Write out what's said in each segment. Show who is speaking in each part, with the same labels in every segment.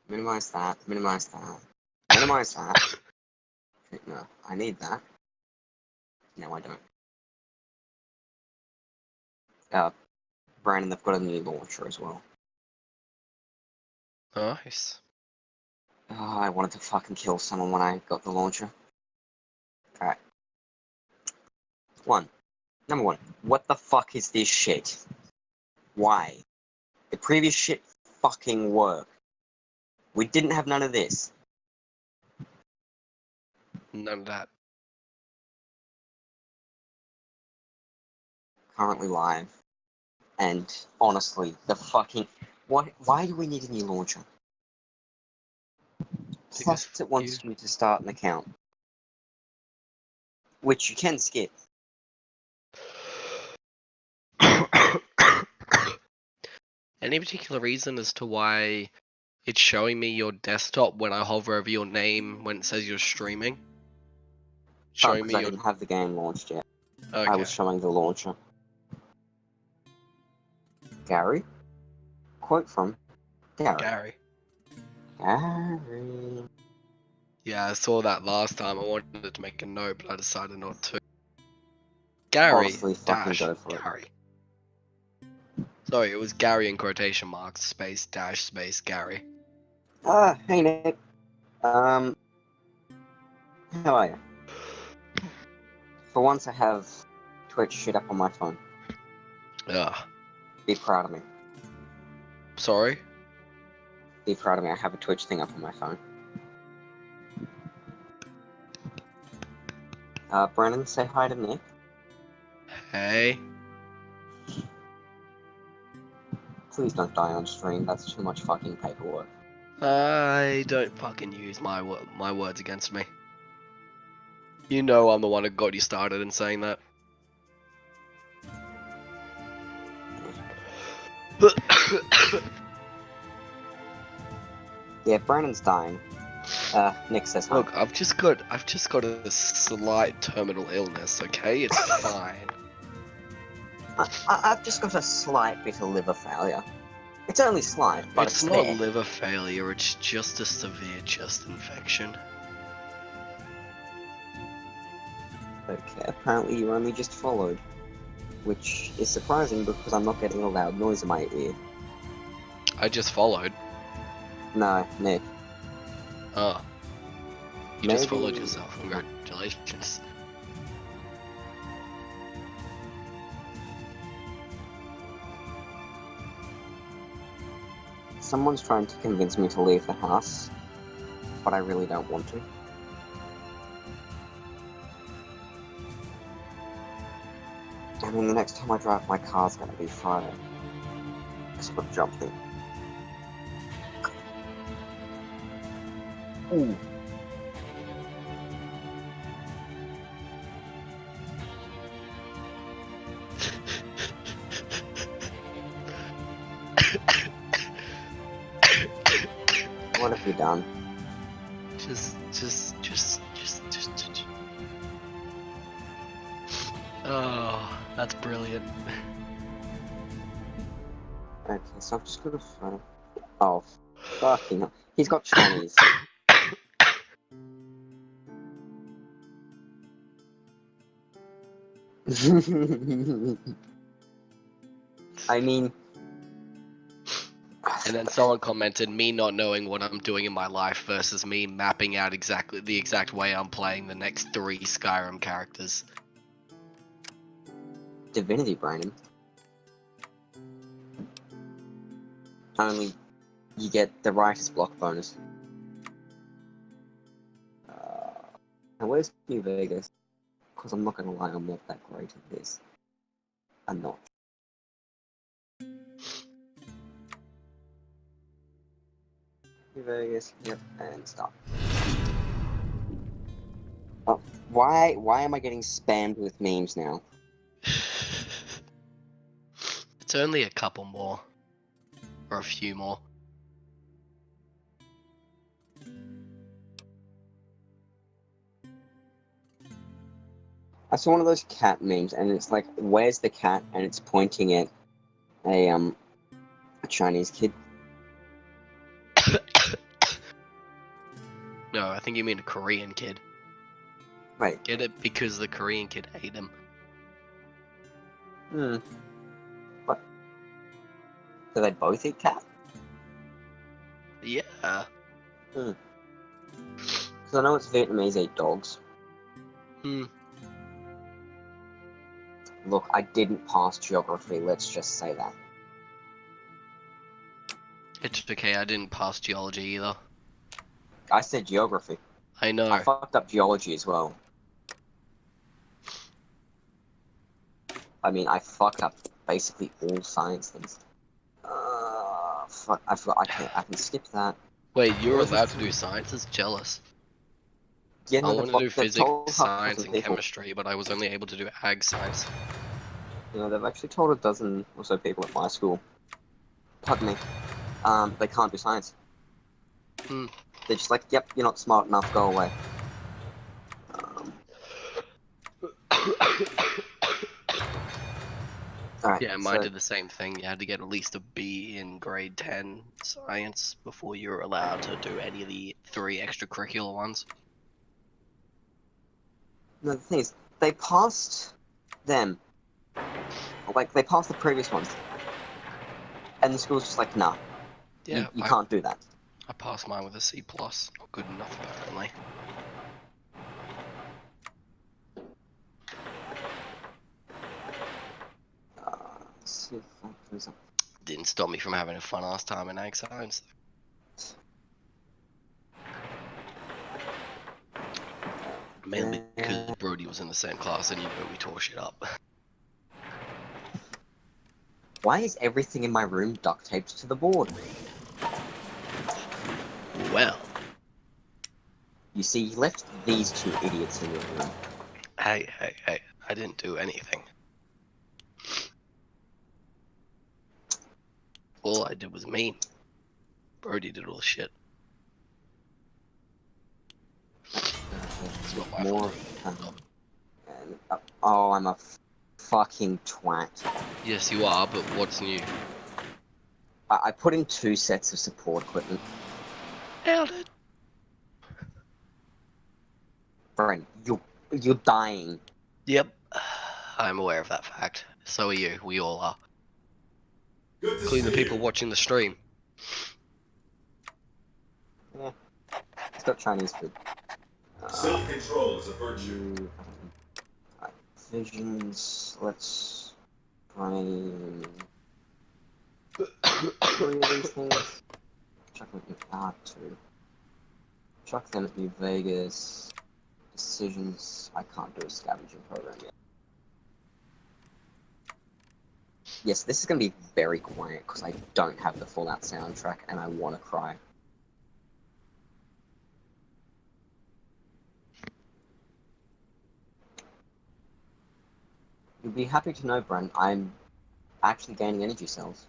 Speaker 1: Minimize that. Minimize that. Minimize that. No, I need that. No, I don't. Brandon, they've got a new launcher as well.
Speaker 2: Nice.
Speaker 1: Oh, I wanted to fucking kill someone when I got the launcher. Alright. Number one, what the fuck is this shit? Why? The previous shit fucking worked. We didn't have none of this.
Speaker 2: None of that.
Speaker 1: Currently live. And honestly, the fucking... Why do we need a new launcher? Plus,
Speaker 2: Because
Speaker 1: it wants me to start an account. Which you can skip.
Speaker 2: Any particular reason as to why it's showing me your desktop when I hover over your name when it says you're streaming? Showing
Speaker 1: Because
Speaker 2: me
Speaker 1: I
Speaker 2: your...
Speaker 1: didn't have the game launched yet.
Speaker 2: Okay.
Speaker 1: I was showing the launcher. Gary? Quote from Gary. Gary.
Speaker 2: Yeah, I saw that last time. I wanted to make a note, but I decided not to. Gary
Speaker 1: Honestly, fucking
Speaker 2: dash
Speaker 1: go for it.
Speaker 2: Gary. Sorry, it was Gary in quotation marks, space dash space Gary.
Speaker 1: Hey Nick. How are you? For once I have Twitch shit up on my phone.
Speaker 2: Ugh.
Speaker 1: Be proud of me.
Speaker 2: Sorry?
Speaker 1: Be proud of me, I have a Twitch thing up on my phone. Brennan, say hi to Nick.
Speaker 2: Hey.
Speaker 1: Please don't die on stream, that's too much fucking paperwork.
Speaker 2: I don't fucking use my words against me. You know I'm the one who got you started in saying that.
Speaker 1: Yeah, Brennan's dying. Nick says hi.
Speaker 2: Look, I've just got a slight terminal illness, okay? It's fine.
Speaker 1: I've just got a slight bit of liver failure. It's only slight, but it's
Speaker 2: not
Speaker 1: there.
Speaker 2: liver failure, it's just a severe chest infection.
Speaker 1: Okay, apparently you only just followed. Which is surprising because I'm not getting a loud noise in my ear.
Speaker 2: I just followed.
Speaker 1: No, Nick.
Speaker 2: Oh. You just
Speaker 1: Maybe-
Speaker 2: followed yourself. Congratulations.
Speaker 1: Someone's trying to convince me to leave the house, but I really don't want to. I mean, the next time I drive my car's gonna be Friday. Because I've got to jump thing. Ooh. What have you done?
Speaker 2: Just. Oh, that's brilliant.
Speaker 1: Okay, so I've just got a photo. Oh, fucking hell. He's got Chinese. I mean...
Speaker 2: And then someone commented, me not knowing what I'm doing in my life versus me mapping out exactly the exact way I'm playing the next 3 Skyrim characters.
Speaker 1: Divinity, Brandon. Only you get the writer's block bonus. And where's New Vegas? Because I'm not gonna lie, I'm not that great at this. I'm not. New Vegas, yep, and stop. Oh, why am I getting spammed with memes now?
Speaker 2: It's only a couple more. Or a few more.
Speaker 1: I saw one of those cat memes, and it's like, where's the cat? And it's pointing at a Chinese kid.
Speaker 2: No, I think you mean a Korean kid.
Speaker 1: Wait.
Speaker 2: Get it? Because the Korean kid ate him.
Speaker 1: What? Do they both eat cat?
Speaker 2: Yeah.
Speaker 1: Because I know it's Vietnamese eat dogs.
Speaker 2: Hmm.
Speaker 1: Look, I didn't pass geography, let's just say that.
Speaker 2: It's okay, I didn't pass geology either.
Speaker 1: I said geography.
Speaker 2: I know.
Speaker 1: I fucked up geology as well. I mean, I fucked up basically all science things. Fuck, I forgot, I can skip that.
Speaker 2: Wait, you're
Speaker 1: What was
Speaker 2: allowed
Speaker 1: this
Speaker 2: to do
Speaker 1: thing?
Speaker 2: sciences? Jealous.
Speaker 1: Yeah,
Speaker 2: I
Speaker 1: no,
Speaker 2: wanted to do
Speaker 1: they've
Speaker 2: physics,
Speaker 1: told half a
Speaker 2: science,
Speaker 1: dozen
Speaker 2: and
Speaker 1: people.
Speaker 2: chemistry, but I was only able to do ag science.
Speaker 1: You know, they've actually told a dozen or so people at my school. Pardon me. They can't do science.
Speaker 2: Hmm.
Speaker 1: They're just like, yep, you're not smart enough, go away. Alright,
Speaker 2: Yeah, mine
Speaker 1: so,
Speaker 2: did the same thing. You had to get at least a B in grade 10 science before you were allowed to do any of the 3 extracurricular ones.
Speaker 1: no, the thing is, they passed them. Like, they passed the previous ones. And the school's just like, nah,
Speaker 2: Yeah,
Speaker 1: you can't do that.
Speaker 2: I passed mine with a C+. Not good enough, apparently.
Speaker 1: Let's see if I can do something.
Speaker 2: Didn't stop me from having a fun-ass time in ag science. Mainly because Brody was in the same class and we tore shit up.
Speaker 1: Why is everything in my room duct taped to the board?
Speaker 2: Well,
Speaker 1: You see, you left these two idiots in your room.
Speaker 2: hey, I didn't do anything. All I did was mean. Brody did all the shit. It's not my
Speaker 1: More.
Speaker 2: fault.
Speaker 1: Oh, I'm a fucking twat.
Speaker 2: Yes, you are, but what's new?
Speaker 1: I put in 2 sets of support equipment.
Speaker 2: Held it.
Speaker 1: Brent, you're dying.
Speaker 2: Yep, I'm aware of that fact. So are you. We all are. Including the people watching the stream.
Speaker 1: Yeah. It's got Chinese food.
Speaker 3: Self-control is a virtue.
Speaker 1: Visions. Let's frame 3 of these things. Chuck them in R2. Chuck them at New Vegas. Decisions. I can't do a scavenging program yet. Yes, this is going to be very quiet because I don't have the full out soundtrack and I want to cry. You'll be happy to know, Brent, I'm actually gaining energy cells.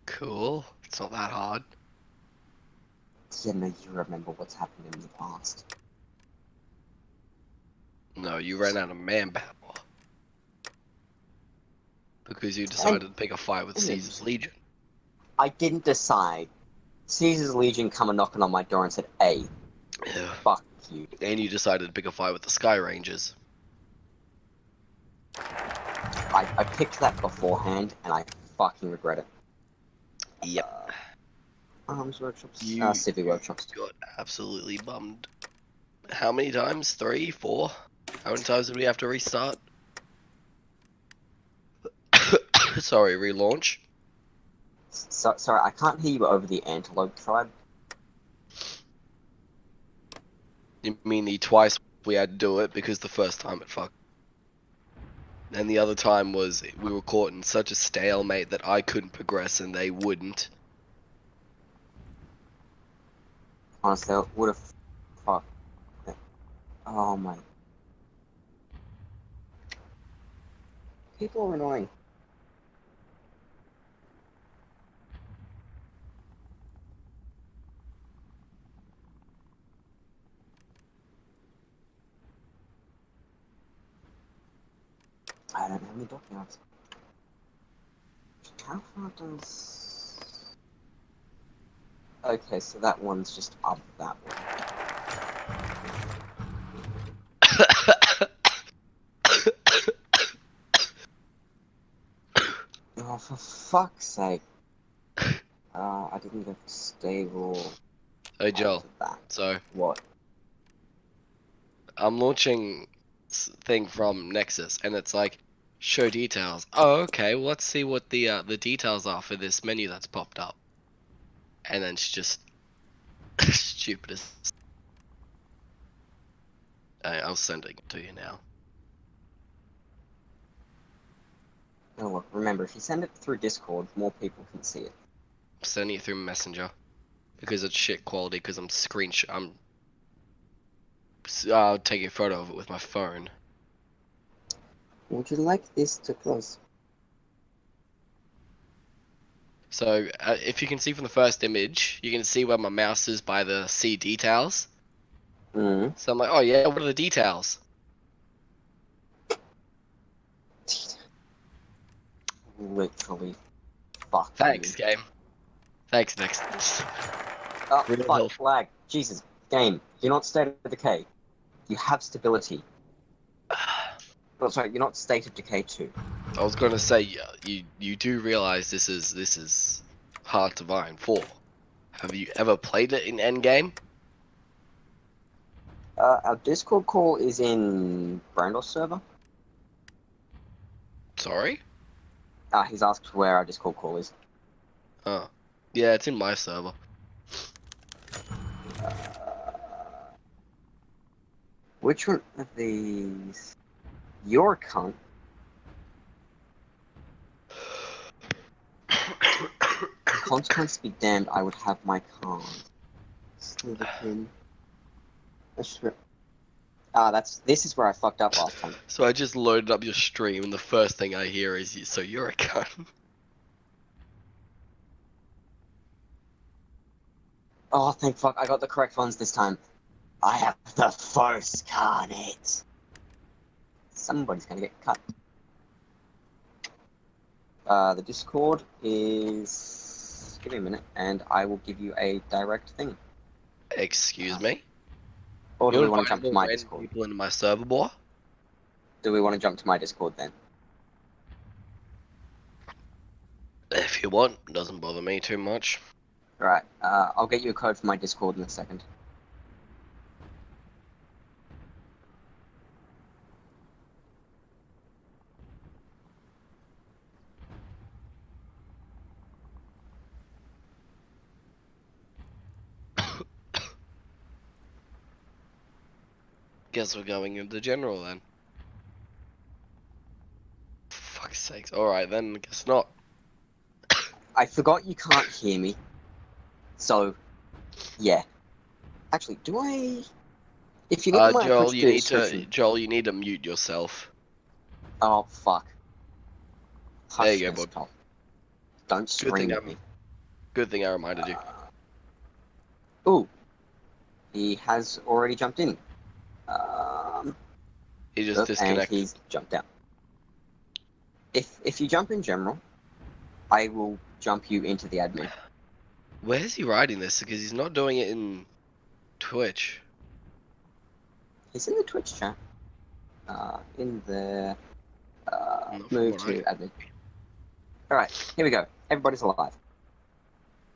Speaker 2: Cool. It's not that hard.
Speaker 1: Yeah, no, you remember what's happened in the past.
Speaker 2: No, you ran out of manpower. Because you decided to pick a fight with Caesar's Legion.
Speaker 1: I didn't decide. Caesar's Legion come a knocking on my door and said, hey,
Speaker 2: Yeah.
Speaker 1: fuck you.
Speaker 2: And you decided to pick a fight with the Sky Rangers.
Speaker 1: I picked that beforehand and I fucking regret it.
Speaker 2: Yep.
Speaker 1: Arms workshops,
Speaker 2: You
Speaker 1: civvy workshops.
Speaker 2: got absolutely bummed. How many times? 3? 4? How many times did we have to restart? Sorry, relaunch?
Speaker 1: So, sorry, I can't hear you over the Antelope Tribe.
Speaker 2: You mean the twice we had to do it because the first time it fucked. And the other time was we were caught in such a stalemate that I couldn't progress and they wouldn't.
Speaker 1: Honestly, I would have... Fuck. Oh my... People are annoying. I don't have any documents. How far does... Okay, so that one's just up that one. Oh, for fuck's sake. I didn't get stable.
Speaker 2: Hey Joel,
Speaker 1: That.
Speaker 2: so
Speaker 1: What?
Speaker 2: I'm launching thing from Nexus, and it's like show details. Oh, okay. Well, let's see what the details are for this menu that's popped up, and then it's just stupid as. I'll send it to you now.
Speaker 1: Oh, look, remember, if you send it through Discord, more people can see it.
Speaker 2: I'm sending it through Messenger because it's shit quality. Because I'll take a photo of it with my phone.
Speaker 1: Would you like this to close?
Speaker 2: So if you can see from the first image, you can see where my mouse is by the see details.
Speaker 1: Mm.
Speaker 2: So I'm like, oh yeah, what are the details?
Speaker 1: Literally. Fuck
Speaker 2: Thanks,
Speaker 1: you.
Speaker 2: game. Thanks, Nexus.
Speaker 1: Oh,
Speaker 2: Real
Speaker 1: fuck,
Speaker 2: helpful.
Speaker 1: lag. Jesus. Game, you're not state of decay. You have stability. Oh, sorry, you're not state of decay 2.
Speaker 2: I was gonna say you do realize this is hard to find. 4. Have you ever played it in Endgame?
Speaker 1: Our Discord call is in Brandos server.
Speaker 2: Sorry?
Speaker 1: He's asked where our Discord call is.
Speaker 2: Oh. Yeah, it's in my server.
Speaker 1: Which one of these? You're a cunt. Consequence be damned, I would have my card. Slytherin. This is where I fucked up last time.
Speaker 2: So I just loaded up your stream, and the first thing I hear is, so you're a cunt.
Speaker 1: Oh, thank fuck, I got the correct ones this time. I have the first carnate. Somebody's gonna get cut. The Discord is... Give me a minute, and I will give you a direct thing.
Speaker 2: Excuse me?
Speaker 1: Or do
Speaker 2: You're
Speaker 1: we want to jump to
Speaker 2: inviting
Speaker 1: my
Speaker 2: random
Speaker 1: Discord?
Speaker 2: people into my server, boy?
Speaker 1: Do we want to jump to my Discord then?
Speaker 2: If you want, doesn't bother me too much.
Speaker 1: Right, I'll get you a code for my Discord in a second.
Speaker 2: Guess we're going into general then. For fuck's sakes. Alright then, guess not.
Speaker 1: I forgot you can't hear me. So, yeah. Actually, do I... If you look at my
Speaker 2: Joel,
Speaker 1: Twitch description...
Speaker 2: you need to mute yourself.
Speaker 1: Oh, fuck.
Speaker 2: There you go,
Speaker 1: Hush,
Speaker 2: bud.
Speaker 1: Top. Don't scream at me.
Speaker 2: Good thing I reminded you.
Speaker 1: Ooh. He has already jumped in.
Speaker 2: He just
Speaker 1: And
Speaker 2: disconnected.
Speaker 1: he's jumped out. If you jump in general, I will jump you into the admin.
Speaker 2: Where's he writing this? Because he's not doing it in Twitch.
Speaker 1: He's in the Twitch chat. In the...
Speaker 2: Not from
Speaker 1: move
Speaker 2: what
Speaker 1: to admin. Alright, here we go. Everybody's alive.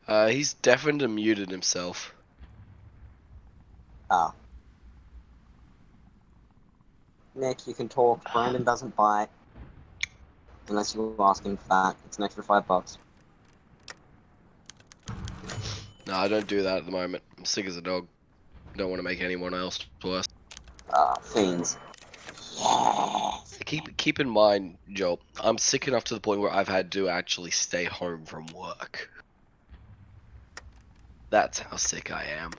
Speaker 2: He's deafened and muted himself.
Speaker 1: Ah. Nick, you can talk. Brandon doesn't bite. Unless you're asking for that. It's an extra $5.
Speaker 2: No, I don't do that at the moment. I'm sick as a dog. Don't want to make anyone else worse.
Speaker 1: Fiends. Yes!
Speaker 2: Keep in mind, Joel, I'm sick enough to the point where I've had to actually stay home from work. That's how sick I am.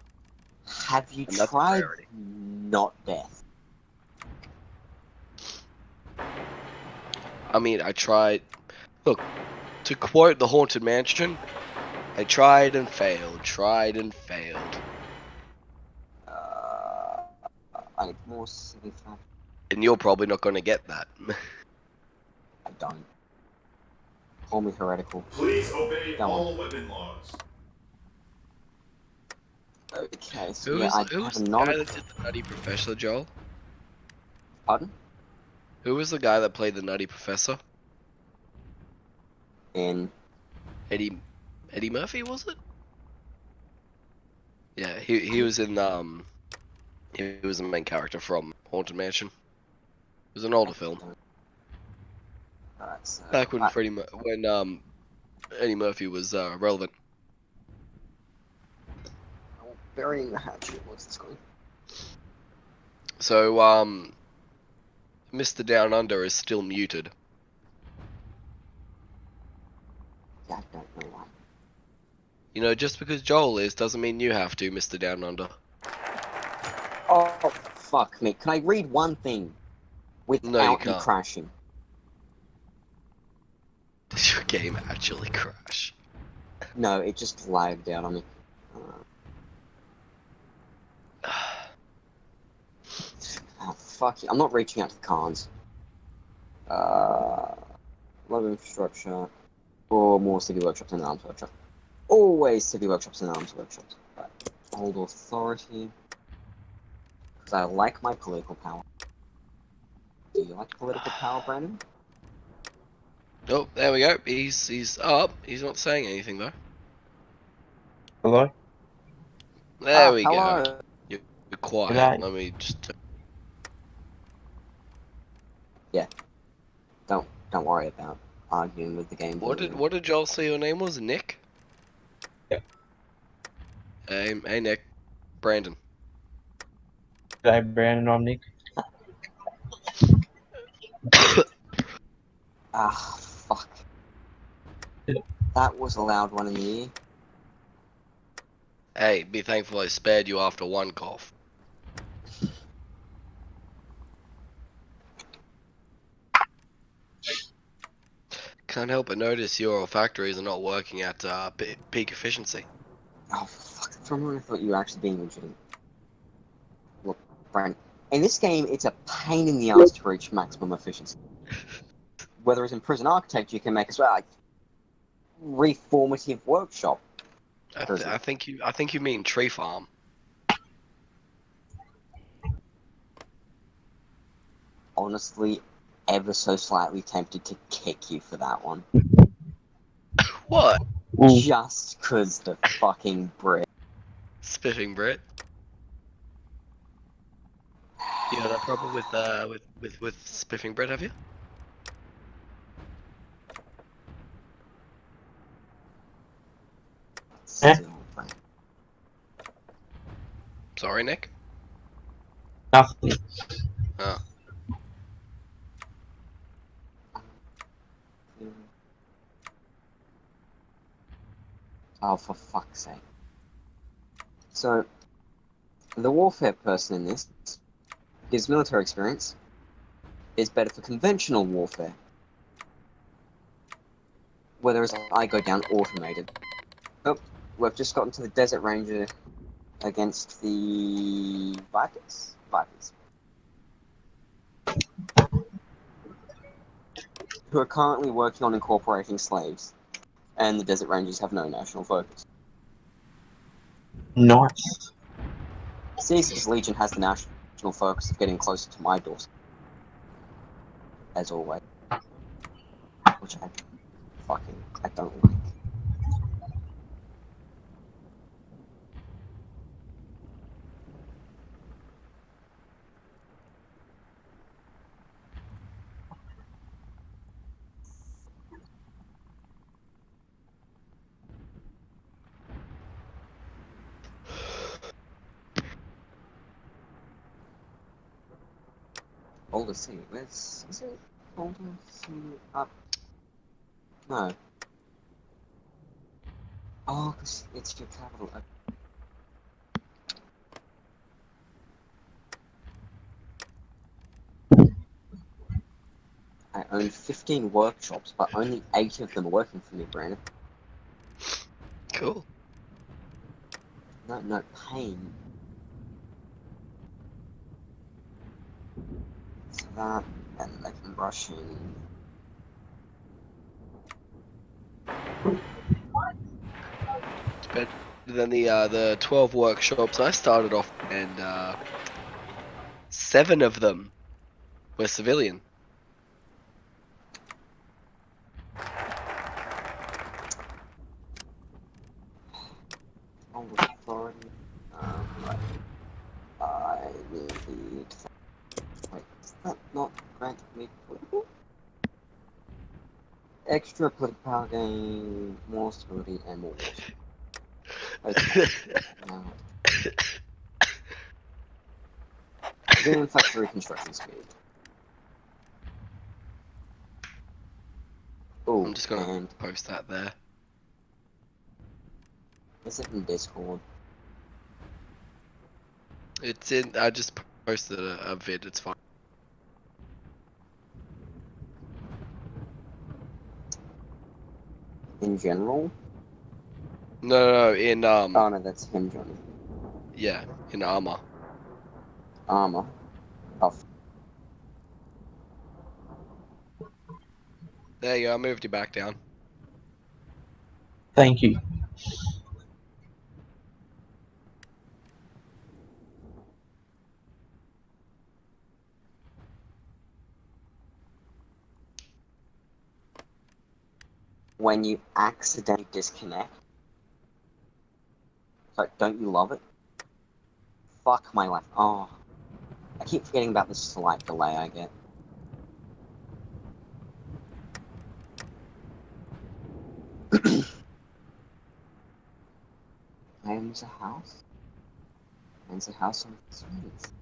Speaker 1: Have you
Speaker 2: And that's
Speaker 1: tried
Speaker 2: priority.
Speaker 1: not death?
Speaker 2: I mean, I tried. Look, to quote the Haunted Mansion, I tried and failed, tried and failed.
Speaker 1: I need more civilization.
Speaker 2: And you're probably not going to get that.
Speaker 1: I don't. Call me heretical.
Speaker 3: Please obey
Speaker 1: Come on.
Speaker 3: all weapon laws.
Speaker 1: Okay, so
Speaker 2: Who
Speaker 1: yeah,
Speaker 2: was
Speaker 1: I
Speaker 2: who
Speaker 1: have
Speaker 2: was
Speaker 1: a
Speaker 2: the
Speaker 1: non.
Speaker 2: guy that did the Nutty Professor, Joel?
Speaker 1: Pardon?
Speaker 2: Who was the guy that played the Nutty Professor?
Speaker 1: In
Speaker 2: Eddie Murphy, was it? Yeah, he was in he was the main character from Haunted Mansion. It was an older film.
Speaker 1: Alright, so
Speaker 2: Back when Eddie Murphy was relevant.
Speaker 1: burying the hatchet. What's this going?
Speaker 2: So Mr. Down Under is still muted.
Speaker 1: Yeah, I don't know why.
Speaker 2: You know, just because Joel is doesn't mean you have to, Mr. Down Under.
Speaker 1: Oh, fuck me. Can I read one thing
Speaker 2: No, you
Speaker 1: without you
Speaker 2: can't.
Speaker 1: crashing?
Speaker 2: Did your game actually crash?
Speaker 1: No, it just lagged out on me. Oh, fuck you. I'm not reaching out to the cons. A lot of infrastructure. Or more city workshops and arms workshops. Always city workshops and arms workshops. But old authority. Because I like my political power. Do you like political power, Brandon?
Speaker 2: Oh, there we go. He's up. He's not saying anything though.
Speaker 4: Hello?
Speaker 2: There we go.
Speaker 1: Hello.
Speaker 2: You're quiet.
Speaker 4: G'day.
Speaker 2: Let me just.
Speaker 1: Don't worry about arguing with the game.
Speaker 2: What did Joel say your name was? Nick?
Speaker 4: Yep.
Speaker 2: Hey Nick. Brandon.
Speaker 4: G'day, Brandon. I'm Nick.
Speaker 1: Ah, fuck. That was a loud one in the ear.
Speaker 2: Hey, be thankful I spared you after one cough. Can't help but notice your factories are not working at peak efficiency.
Speaker 1: Oh, fuck. For a moment I thought you were actually being legitimate. Look, Brandon. In this game, it's a pain in the ass to reach maximum efficiency. Whether it's in Prison Architect, you can make a like, reformative workshop.
Speaker 2: I think you mean tree farm.
Speaker 1: Honestly, ever so slightly tempted to kick you for that one.
Speaker 2: What?
Speaker 4: Ooh.
Speaker 1: Just 'cause the fucking Brit.
Speaker 2: Spiffing Brit. You had a problem with spiffing Brit, have you?
Speaker 1: Still, Brandon.
Speaker 2: Sorry, Nick.
Speaker 4: Nothing.
Speaker 2: Oh.
Speaker 1: Oh, for fuck's sake. So, the warfare person in this gives military experience, is better for conventional warfare. Whereas I go down automated. Oh, we've just gotten to the Desert Ranger against the Vipers. Who are currently working on incorporating slaves. And the Desert Rangers have no national focus.
Speaker 4: Nice.
Speaker 1: Caesar's Legion has the national focus of getting closer to my doorstep. As always. Which I don't like. Boulder City, where's... is it Boulder City up? No. Oh, because it's your capital. I own 15 workshops, but only 8 of them are working for me, Brandon.
Speaker 2: Cool.
Speaker 1: No pain. So that, and they can rush in.
Speaker 2: It's bed. Then the 12 workshops I started off, and 7 of them were civilian.
Speaker 1: On the authority. Right. I need. Wait, is that not granted me political? Extra political power gain, more stability, and more wars. Okay. Now. Civilian factory construction speed. Oh,
Speaker 2: I'm just gonna
Speaker 1: and
Speaker 2: post that there.
Speaker 1: is it in Discord?
Speaker 2: It's in. I just posted a vid. It's fine.
Speaker 1: In general?
Speaker 2: No, in
Speaker 1: Oh no, that's him, Johnny.
Speaker 2: yeah, in armor.
Speaker 1: Armor. Oh,
Speaker 2: There you go. I moved you back down.
Speaker 4: Thank you.
Speaker 1: when you accidentally disconnect. So, don't you love it? Fuck my life. Oh. I keep forgetting about the slight delay I get. Owns a house? Owns a house on the streets.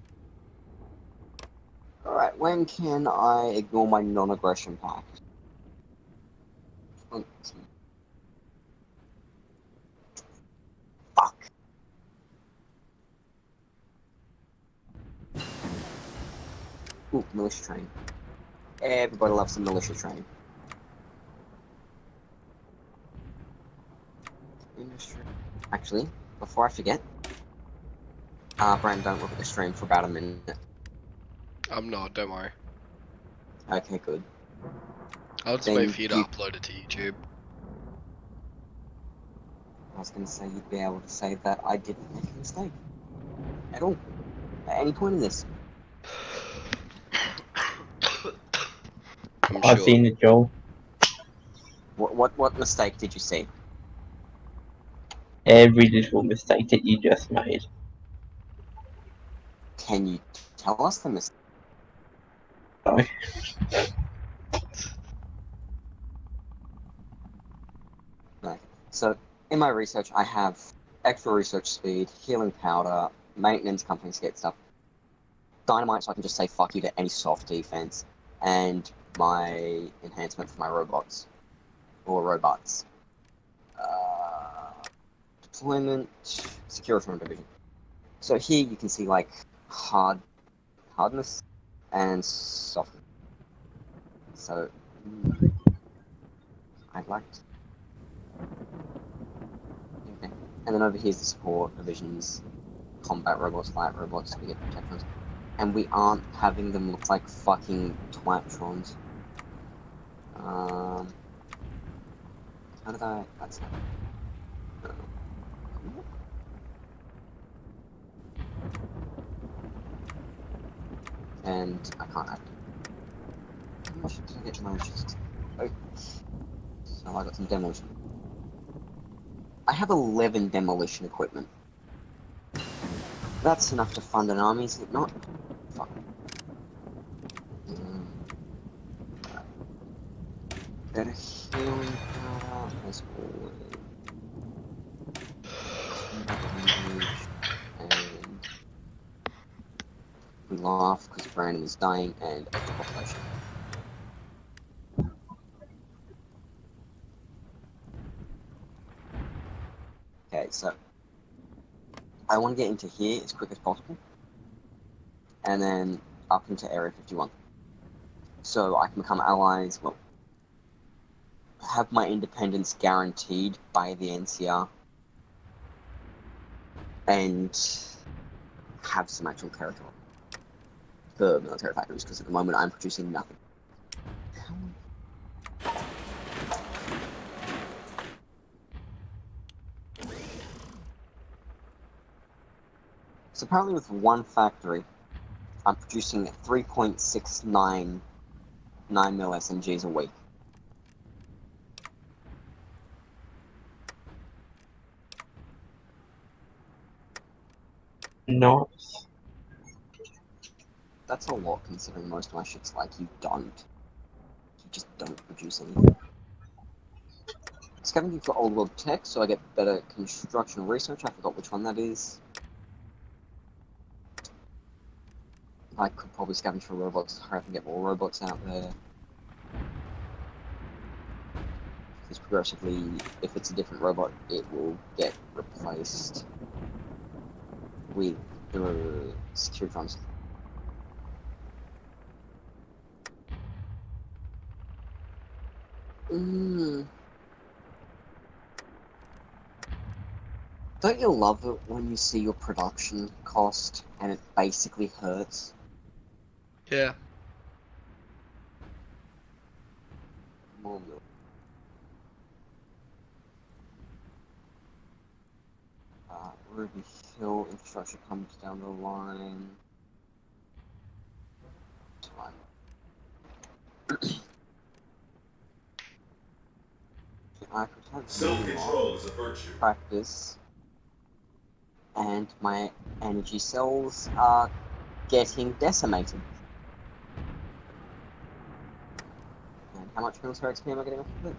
Speaker 1: Alright, when can I ignore my non-aggression pact? 20. Fuck. Ooh, militia training. Everybody loves some militia training. Industry. Actually, before I forget, Brandon, don't look at the stream for about a minute.
Speaker 2: I'm not. Don't worry.
Speaker 1: Okay, good.
Speaker 2: I'll just
Speaker 1: Then
Speaker 2: wait for you to
Speaker 1: you-
Speaker 2: upload it to YouTube.
Speaker 1: I was gonna say you'd be able to say that I didn't make a mistake. At all. At any point in this.
Speaker 2: I'm
Speaker 4: I've
Speaker 2: sure.
Speaker 4: seen it, Joel.
Speaker 1: What mistake did you see?
Speaker 4: Every little mistake that you just made.
Speaker 1: Can you tell us the mistake?
Speaker 4: No.
Speaker 1: No. So, in my research, I have extra research speed, healing powder, maintenance companies get stuff, dynamite so I can just say fuck you to any soft defense, and my enhancement for my robots. Or robots. Deployment, security from division. So here you can see like hardness and softness. So I'd like to. Okay. And then over here's the support divisions, combat robots, flight robots, we get protectrons. And we aren't having them look like fucking twatrons. How did I? That's not. I don't know. And I can't act. How much did I get demolitions? Oh. So I got some demolition. I have 11 demolition equipment. That's enough to fund an army, is it not? Fuck. Better healing power as always. Combat language. And we laugh because Brandon is dying and extra population. Okay, so I want to get into here as quick as possible, and then up into Area 51. So I can become allies, well, have my independence guaranteed by the NCR, and have some actual territory for military factories, because at the moment I'm producing nothing. So apparently with one factory, I'm producing 3.699 mil SMGs a week.
Speaker 4: Nice.
Speaker 1: That's a lot considering most of my shit's like you just don't produce anything. Scavenging for old world tech, so I get better construction research. I forgot which one that is. I could probably scavenge for robots to hurry up and get more robots out there. Because progressively, if it's a different robot, it will get replaced with the security drones. Don't you love it when you see your production cost and it basically hurts?
Speaker 2: Yeah.
Speaker 1: More milk. Ruby Hill infrastructure comes down the line. Time. I could have
Speaker 3: Self-control is a virtue.
Speaker 1: practice, and my energy cells are getting decimated. And how much military XP am I getting off of it?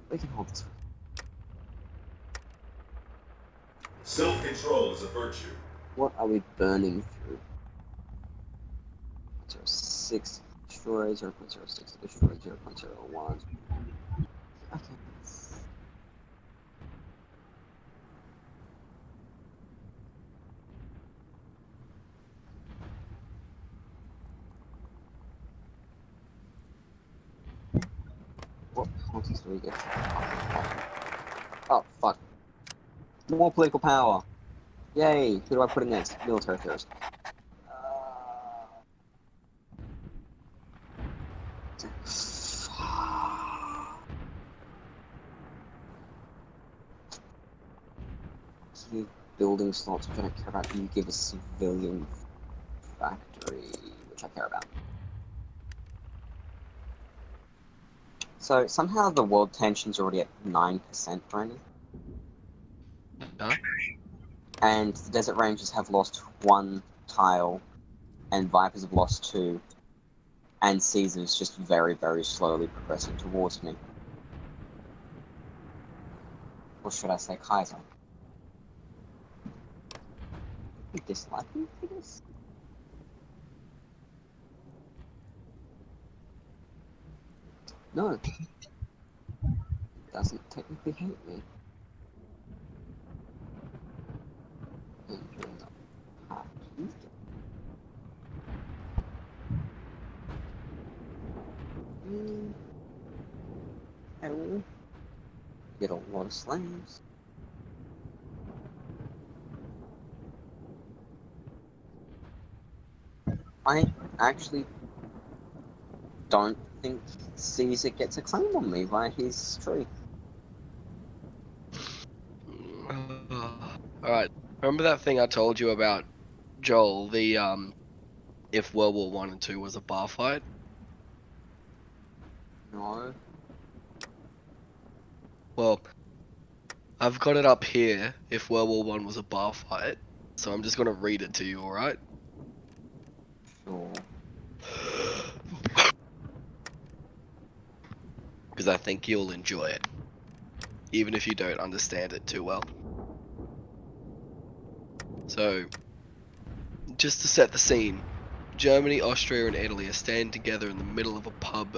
Speaker 1: We can hold this.
Speaker 3: Self-control is a virtue.
Speaker 1: What are we burning through? 0.06 destroy, 0.06 destroy, 0.01. Okay. What penalties do we get? Oh, fuck. More political power. Yay! Who do I put in next? Military theorist. Give building slots, which I don't care about. You give a civilian factory, which I care about. So somehow the world tension's already at 9%, Brandon.
Speaker 2: Huh?
Speaker 1: And the desert rangers have lost 1 tile, and Vipers have lost 2, and Caesar's just very, very slowly progressing towards me. Or should I say Kaiser? You dislike me for this? No. Doesn't technically hate me. And you're not happy. Oh. Get a lot of slams. I actually don't think Caesar gets a claim on me via his tree.
Speaker 2: Alright. Remember that thing I told you about Joel, the if World War One and Two was a bar fight?
Speaker 1: No.
Speaker 2: Well, I've got it up here if World War One was a bar fight. So I'm just gonna read it to you, alright?
Speaker 1: Sure.
Speaker 2: Because I think you'll enjoy it. Even if you don't understand it too well. So, just to set the scene, Germany, Austria, and Italy are standing together in the middle of a pub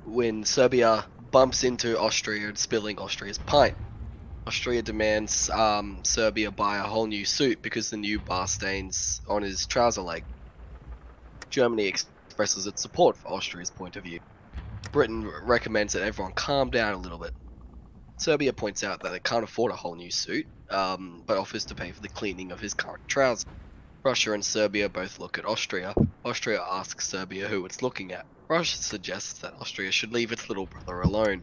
Speaker 2: when Serbia bumps into Austria and spilling Austria's pint. Austria demands Serbia buy a whole new suit because the new bar stains on his trouser leg. Germany expresses its support for Austria's point of view. Britain recommends that everyone calm down a little bit. Serbia points out that it can't afford a whole new suit, but offers to pay for the cleaning of his current trousers. Russia and Serbia both look at Austria. Austria asks Serbia who it's looking at. Russia suggests that Austria should leave its little brother alone.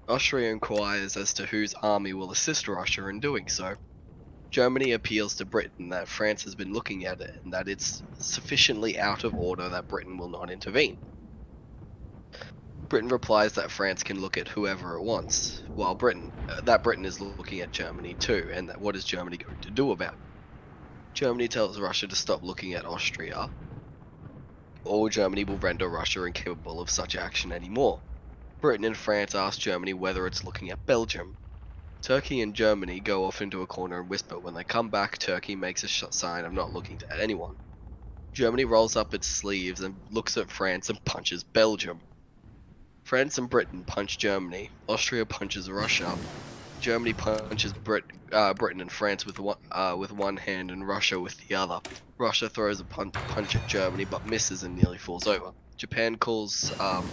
Speaker 2: Austria inquires as to whose army will assist Russia in doing so. Germany appeals to Britain that France has been looking at it and that it's sufficiently out of order that Britain will not intervene. Britain replies that France can look at whoever it wants, while Britain is looking at Germany too, and that what is Germany going to do about it? Germany tells Russia to stop looking at Austria, or Germany will render Russia incapable of such action anymore. Britain and France ask Germany whether it's looking at Belgium. Turkey and Germany go off into a corner and whisper. When they come back, Turkey makes a sign of not looking at anyone. Germany rolls up its sleeves and looks at France and punches Belgium. France and Britain punch Germany. Austria punches Russia. Germany punches Britain and France with one hand and Russia with the other. Russia throws a punch at Germany but misses and nearly falls over. Japan calls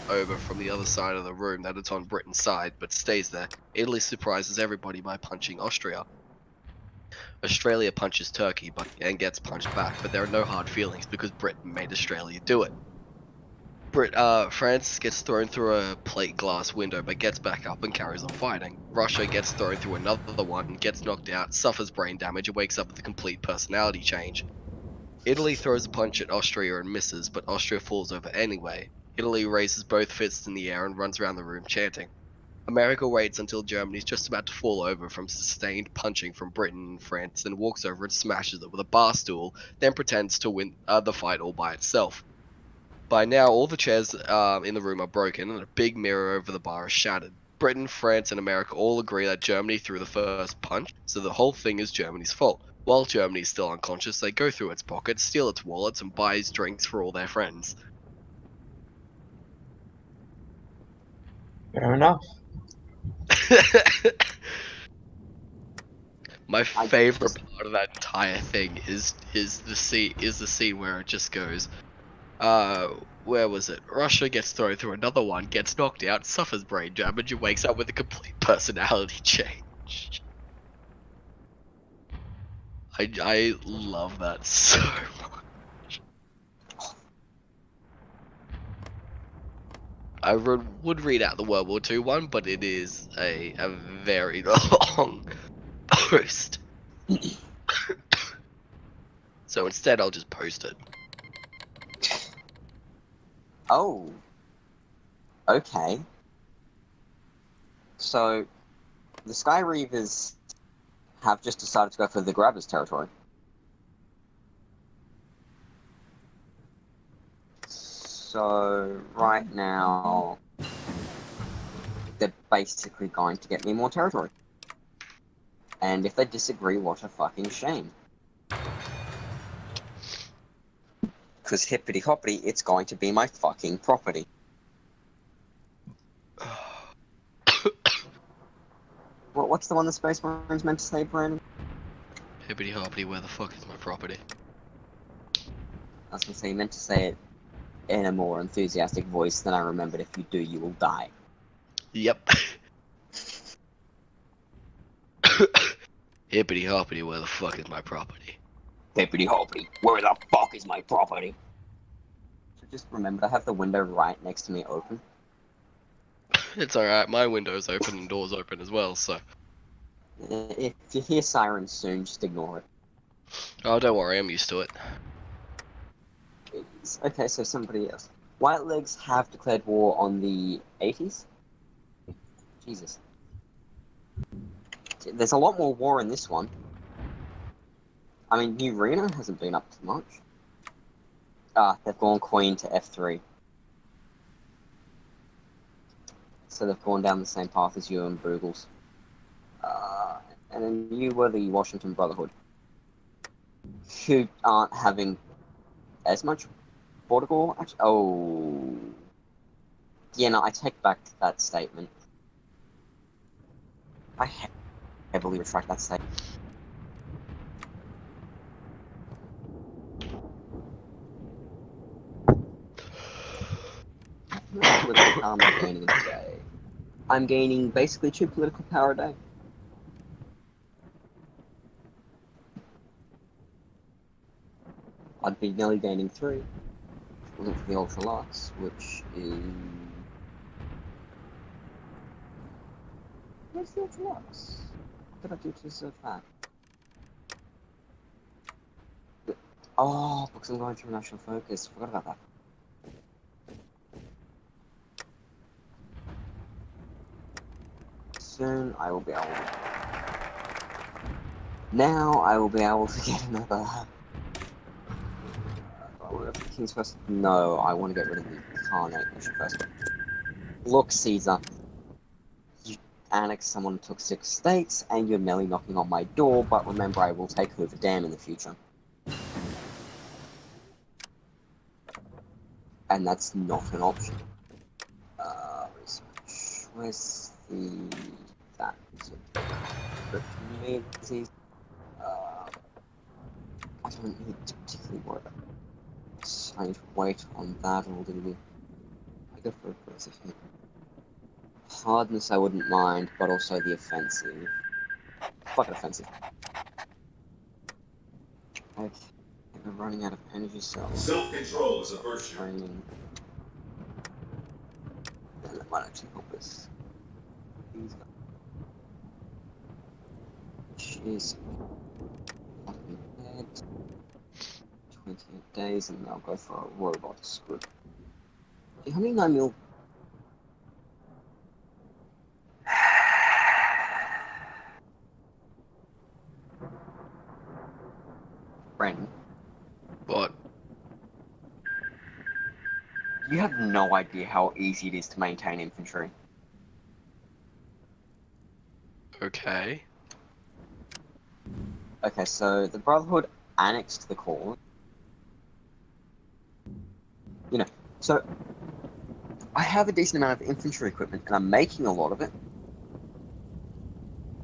Speaker 2: over from the other side of the room that it's on Britain's side but stays there. Italy surprises everybody by punching Austria. Australia punches Turkey and gets punched back, but there are no hard feelings because Britain made Australia do it. France gets thrown through a plate glass window but gets back up and carries on fighting. Russia gets thrown through another one, gets knocked out, suffers brain damage, and wakes up with a complete personality change. Italy throws a punch at Austria and misses, but Austria falls over anyway. Italy raises both fists in the air and runs around the room chanting. America waits until Germany's just about to fall over from sustained punching from Britain and France, then walks over and smashes it with a bar stool, then pretends to win the fight all by itself. By now, all the chairs in the room are broken, and a big mirror over the bar is shattered. Britain, France, and America all agree that Germany threw the first punch, so the whole thing is Germany's fault. While Germany is still unconscious, they go through its pockets, steal its wallets, and buy drinks for all their friends.
Speaker 4: Fair enough.
Speaker 2: My favorite part of that entire thing is the scene where it just goes, where was it? Russia gets thrown through another one, gets knocked out, suffers brain damage, and wakes up with a complete personality change. I love that so much. I would read out the World War II one, but it is a very long post. So instead, I'll just post it.
Speaker 1: Oh. Okay. So, the Sky Reavers have just decided to go for the Grabbers territory. So, right now, they're basically going to get me more territory. And if they disagree, what a fucking shame. Because hippity hoppity, it's going to be my fucking property. What's the one the Space Marines meant to say, Brandon?
Speaker 2: Hippity hoppity, where the fuck is my property?
Speaker 1: I was gonna say, you meant to say it in a more enthusiastic voice than I remembered. If you do, you will die.
Speaker 2: Yep. Hippity hoppity, where the fuck is my property?
Speaker 1: Hippity hoppity, where the fuck is my property? So just remember to have the window right next to me open.
Speaker 2: It's alright, my window's open and doors open as well, so.
Speaker 1: If you hear sirens soon, just ignore it.
Speaker 2: Oh, don't worry, I'm used to it.
Speaker 1: Okay, so somebody else. Whitelegs have declared war on the 80s? Jesus. There's a lot more war in this one. I mean, New Reno hasn't been up to much. They've gone Queen to F3. So they've gone down the same path as you and Boogles. And then you were the Washington Brotherhood, who aren't having as much border war. Actually, oh, yeah, no, I take back that statement. I heavily retract that statement. How much political power am I gaining today? I'm gaining basically 2 political power a day. I'd be nearly gaining 3. Looking for the Ultra Lux, which is... Where's the drugs? What did I do to deserve that? Oh, because I'm going through national focus. Forgot about that. Soon I will be able to... Now I will be able to get another... King's first? No, I want to get rid of the Carnate mission first. Look, Caesar. You annexed someone who took 6 states, and you're nearly knocking on my door, but remember I will take Hoover Dam in the future. And that's not an option. Research. Where's the... that? Communities. I don't need to particularly worry about this. I need to wait on that a little bit. I go for aggressive here. Hardness I wouldn't mind, but also the offensive. Fuck it, offensive. Okay, we're running out of energy cells.
Speaker 3: Self-control is a virtue.
Speaker 1: Training. And that might actually help us. These guys. Jeez. 28 days, and I'll go for a robot script. Do you have any 9mm? Brandon,
Speaker 2: What?
Speaker 1: you have no idea how easy it is to maintain infantry.
Speaker 2: Okay.
Speaker 1: Okay, so the Brotherhood annexed the core. You know, so I have a decent amount of infantry equipment, and I'm making a lot of it.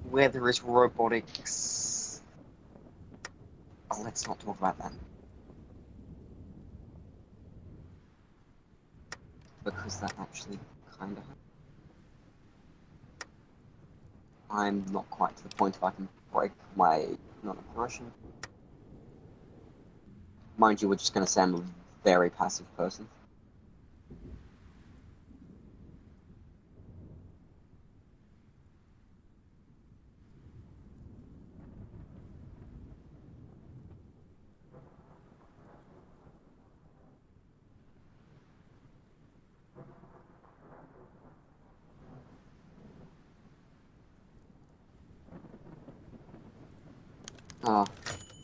Speaker 1: Where there is robotics... Oh, let's not talk about that. Because that actually kind of... I'm not quite to the point if I can break my non-aggression. Mind you, we're just going to say I'm a very passive person. Oh,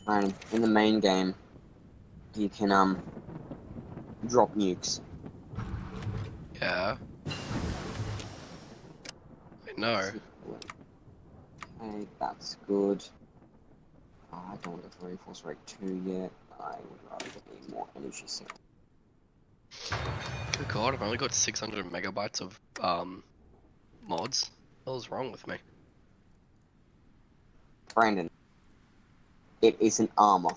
Speaker 1: fine. In the main game, you can, drop nukes.
Speaker 2: Yeah. I know.
Speaker 1: Okay, that's good. I don't want to go for Reinforce Rate 2 yet. I would rather be more energy sick.
Speaker 2: Good God, I've only got 600 megabytes of mods. What the hell's wrong with me?
Speaker 1: Brandon, it isn't armor.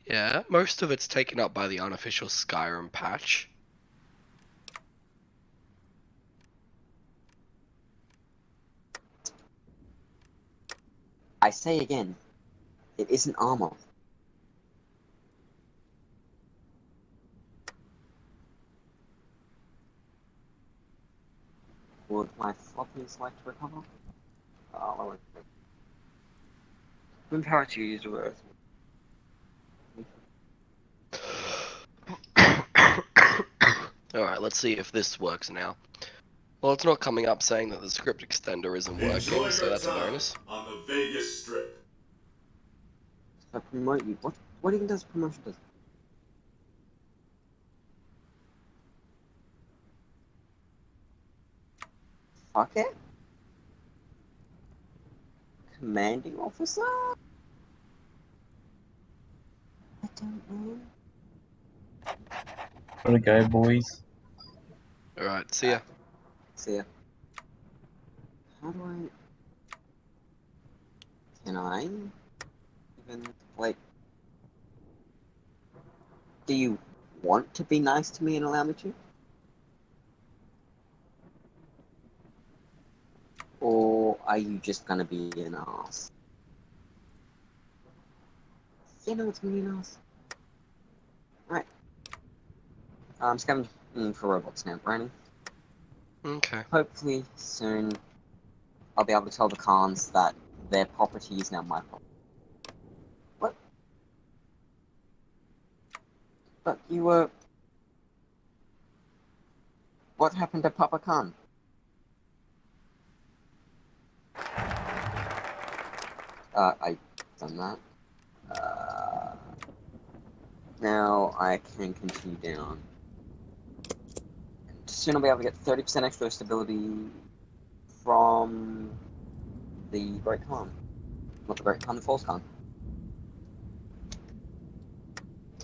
Speaker 2: Yeah, most of it's taken up by the unofficial Skyrim patch.
Speaker 1: I say again, it isn't armor. Would my floppies like to recover? Oh, I would. When power to use the Earth.
Speaker 2: Alright, let's see if this works now. Well, it's not coming up saying that the script extender isn't working,
Speaker 3: Enjoy
Speaker 2: so
Speaker 3: your
Speaker 2: that's a
Speaker 3: time
Speaker 2: bonus.
Speaker 3: on the Vegas Strip.
Speaker 1: I promote you. What even does promotion do? Fuck it. Commanding officer? I don't know.
Speaker 4: Wanna go, boys?
Speaker 2: Alright, see ya.
Speaker 1: See ya. How do I... Can I even, like... Do you want to be nice to me and allow me to? Or are you just gonna be an ass? You know it's gonna be an ass. Right. I'm scavenging for robots now, Brandon.
Speaker 2: Okay.
Speaker 1: Hopefully soon I'll be able to tell the Khans that their property is now my property. What? But you were... What happened to Papa Khan? I done that. Now I can continue down. Soon I'll be able to get 30% extra stability from the Great Khan. Not the Great Khan, the False Khan.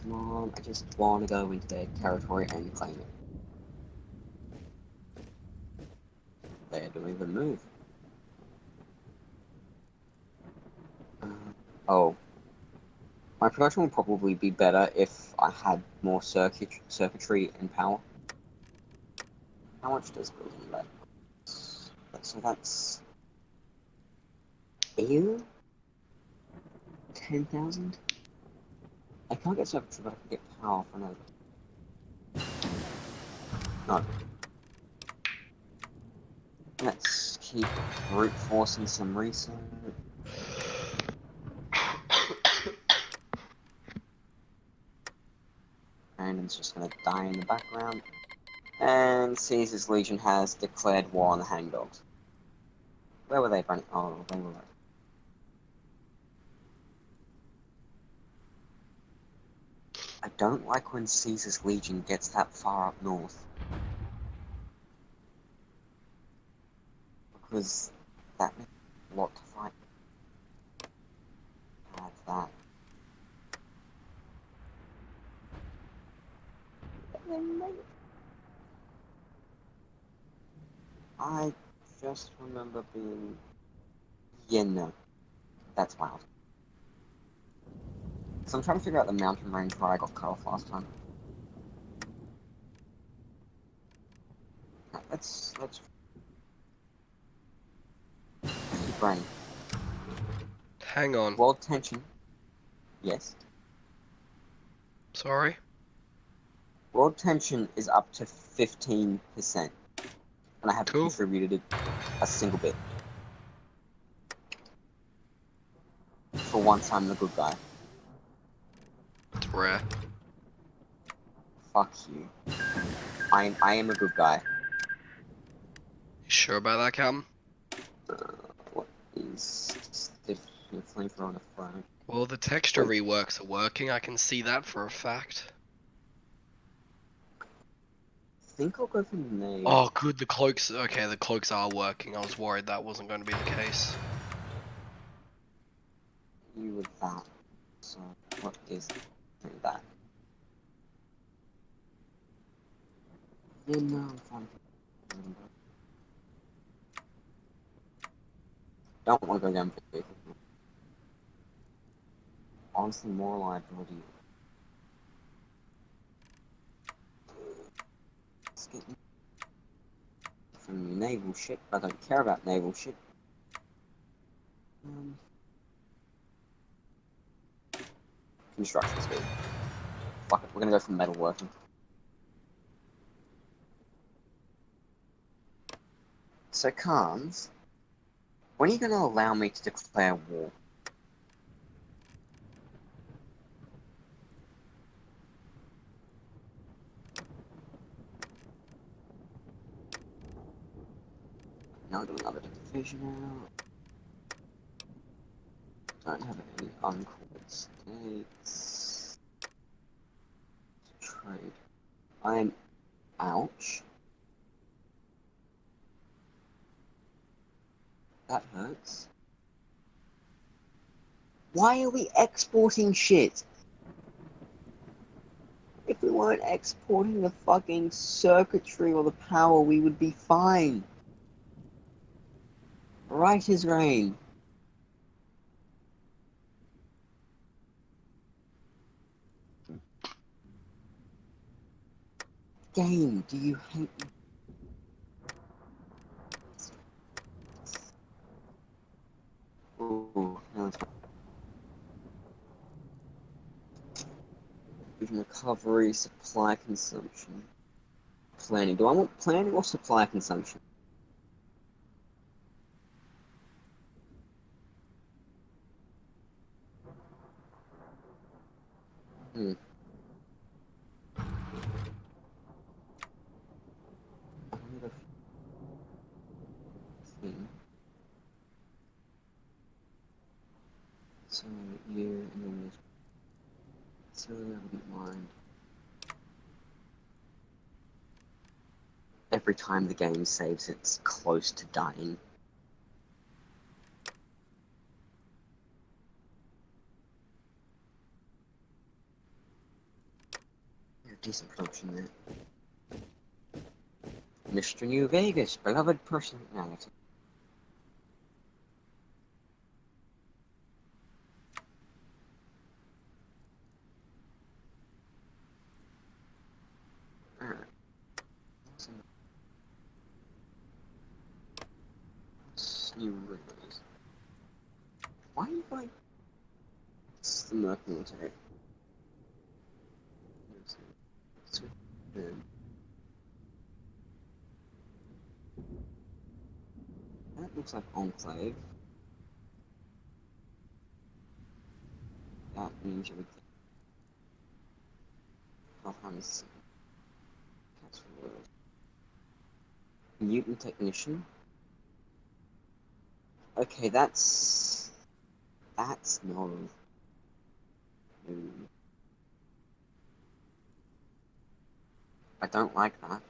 Speaker 1: Come on, I just want to go into their territory and claim it. They're doing the move. Oh. My production would probably be better if I had more circuitry and power. How much does building that? So that's... Ew? 10,000? I can't get circuitry, but I can get power for another. No. Let's keep brute forcing some research. Brandon's just gonna die in the background. And Caesar's Legion has declared war on the hangdogs. Where were they, Brandon? Oh, they were right. I don't like when Caesar's Legion gets that far up north. Because that makes a lot to fight. Add that. I just remember being... Yeah, no. That's wild. So I'm trying to figure out the mountain range where I got cut off last time. Let's keep running.
Speaker 2: Hang on.
Speaker 1: World tension. Yes.
Speaker 2: Sorry?
Speaker 1: World tension is up to 15%. And I haven't
Speaker 2: Cool.
Speaker 1: contributed a single bit. For once I'm the good guy.
Speaker 2: It's rare.
Speaker 1: Fuck you. I am a good guy.
Speaker 2: You sure about that, Captain?
Speaker 1: What is stiff flamethrower on a front?
Speaker 2: Well, the texture
Speaker 1: Wait.
Speaker 2: reworks are working. I can see that for a fact.
Speaker 1: I think I'll go for nade.
Speaker 2: Oh, good. The cloaks. Okay, the cloaks are working. I was worried that wasn't going to be the case.
Speaker 1: You with that. So what is that? Yeah, no, I'm fine. Don't want to go down for vehicle. Honestly, more liability. Let's get from your naval ship. I don't care about naval ship. Construction speed. Fuck it, we're gonna go for metalworking. So, Khans, when are you gonna allow me to declare war? Now do another division out. Don't have any uncovered states. Trade. I'm... Ouch. That hurts. Why are we exporting shit? If we weren't exporting the fucking circuitry or the power, we would be fine. Right as rain. Game, do you hate me? Ooh, now it's vision recovery, supply consumption. planning. Do I want planning or supply consumption? Hmm. I need a thing. So year and then so I wouldn't mind. Every time the game saves, it's close to dying. Yeah, decent production there. Mr. New Vegas, beloved personality. Alright. New release. Why are you going? It's the Merc military. That looks like Enclave. That means you would think. Valheim's Mutant Technician. Okay, that's no. I don't like that.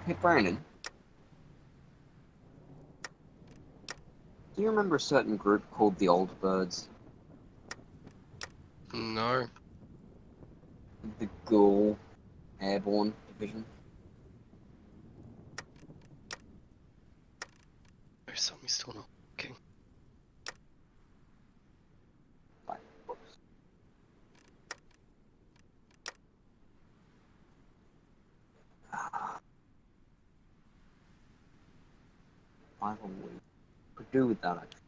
Speaker 1: Hey Brandon, do you remember a certain group called the Old Birds?
Speaker 2: No.
Speaker 1: The Ghoul Airborne Division?
Speaker 2: There's something still not working.
Speaker 1: Like, whoops. I could do with that actually.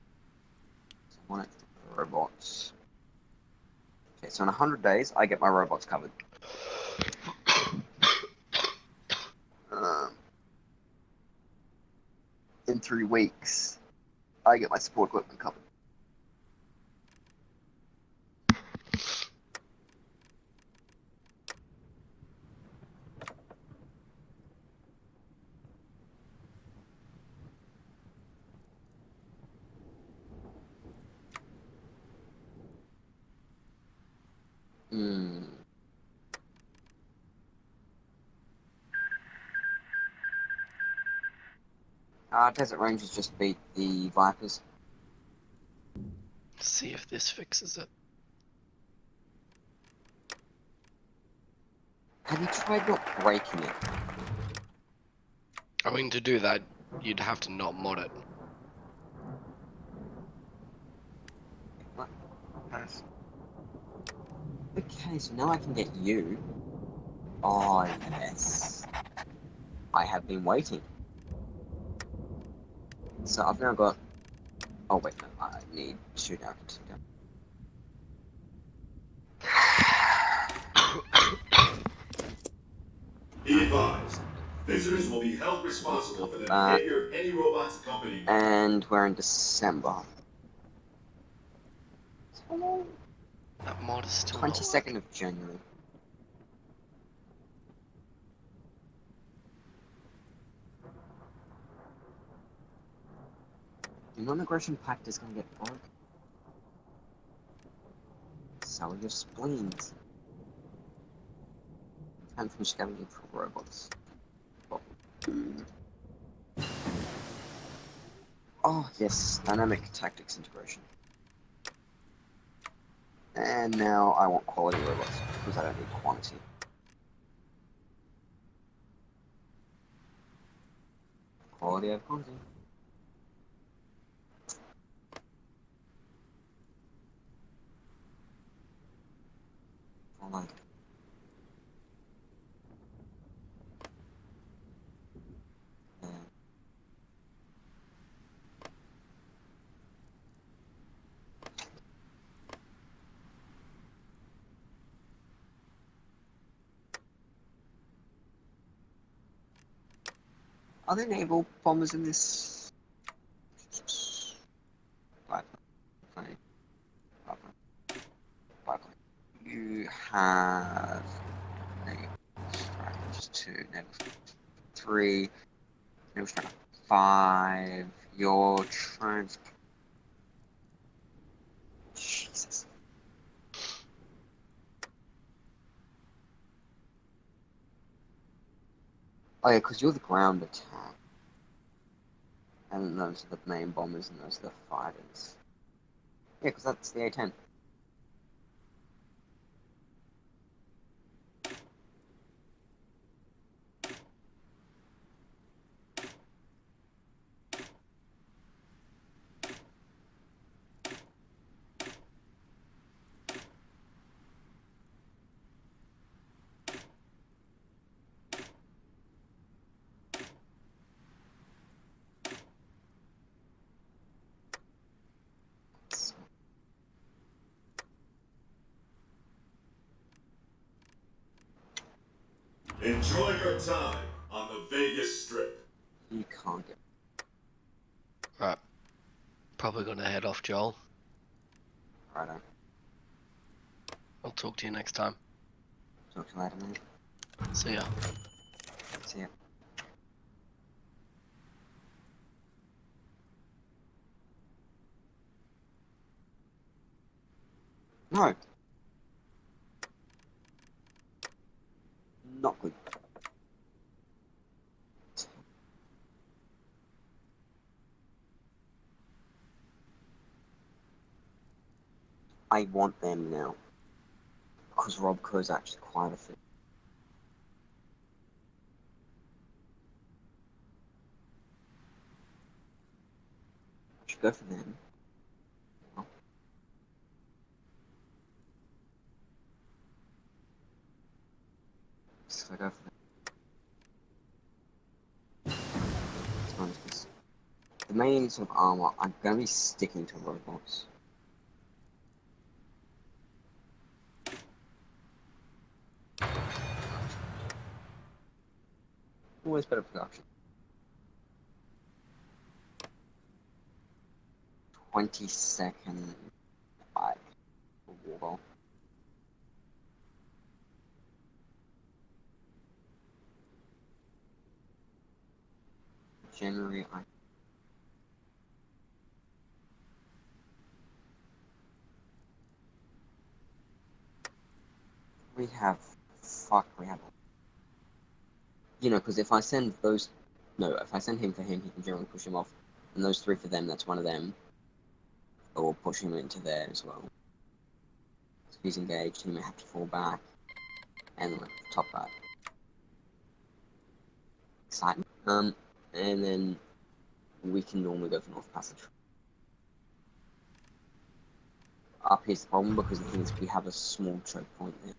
Speaker 1: So I want it for robots. Okay, so in 100 days, I get my robots covered. In 3 weeks, I get my support equipment covered. Hmm. Desert Rangers just beat the Vipers.
Speaker 2: See if this fixes it.
Speaker 1: Have you tried not breaking it?
Speaker 2: I mean, to do that, you'd have to not mod it.
Speaker 1: What? Okay, so now I can get you. Oh, yes. I have been waiting. So I've now got... Oh, wait, no. I need to now continue.
Speaker 3: Be advised, visitors will be held responsible for the behavior of any robots accompanying them.
Speaker 1: And we're in December.
Speaker 2: That mod is still not
Speaker 1: 22nd of January. The non-aggression pact is gonna get broken. Sell your spleens. Time for scavenging for robots. Oh, yes, dynamic tactics integration. And now I want quality robots, because I don't need quantity. Quality of quantity. Hold on. Are there naval bombers in this? Right. Right. Right. You have naval strikers 2, naval 3, naval striker 5. Your transport. Jesus. Oh yeah, because you're the ground attack. And those are the main bombers and those are the fighters. Yeah, because that's the A-10.
Speaker 3: Enjoy your time on the Vegas Strip.
Speaker 1: You can't get
Speaker 2: Right. Probably gonna head off, Joel.
Speaker 1: right on.
Speaker 2: I'll talk to you next time.
Speaker 1: Talk to you later, mate.
Speaker 2: See ya.
Speaker 1: See ya. No. Not good. I want them now. Because Robco's actually quite a thing. I should go for them. Oh. So I go for them. It's fine, because the main sort of armor, I'm going to be sticking to robots. Always better production. 22nd by Warhol. January, we have, we have, you know, because if I send those, no, if I send him for him, he can generally push him off, and those 3 for them, that's one of them, or push him into there as well. So if he's engaged, he may have to fall back, and like top right. Excitement. And then we can normally go for North Passage. Up here's the problem, because the thing is we have a small choke point there.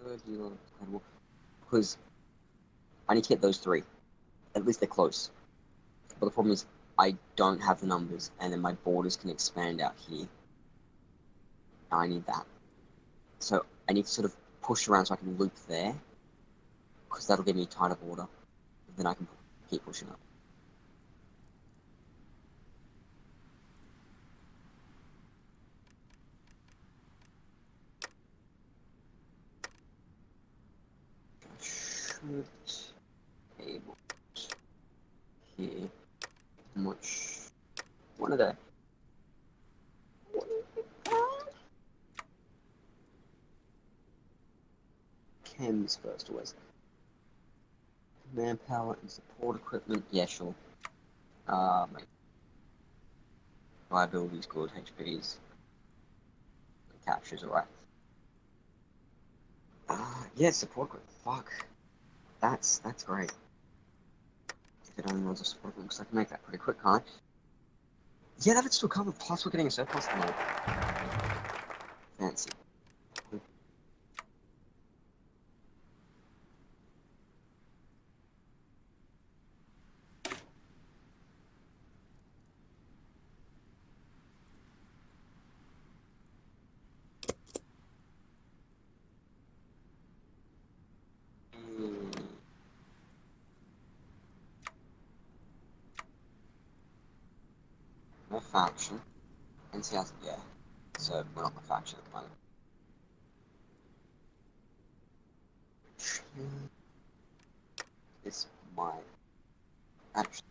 Speaker 1: Good, you know, incredible. Because I need to get those 3. At least they're close. But the problem is I don't have the numbers, and then my borders can expand out here. I need that. So I need to sort of push around so I can loop there, because that'll give me a tighter border. Then I can keep pushing up. I should be able to here. How much? One of the. Chems first always. Manpower and support equipment. Yeah, sure. Mate. Reliability's good. HP's. Capture's alright. Yeah, support equipment. Fuck. That's great. If it only runs a support equipment, because I can make that pretty quick, can't I? Yeah, that would still cover. Plus, we're getting a surplus tonight. Fancy. no faction. NC has, yeah. So we're not the faction at the moment. This might actually.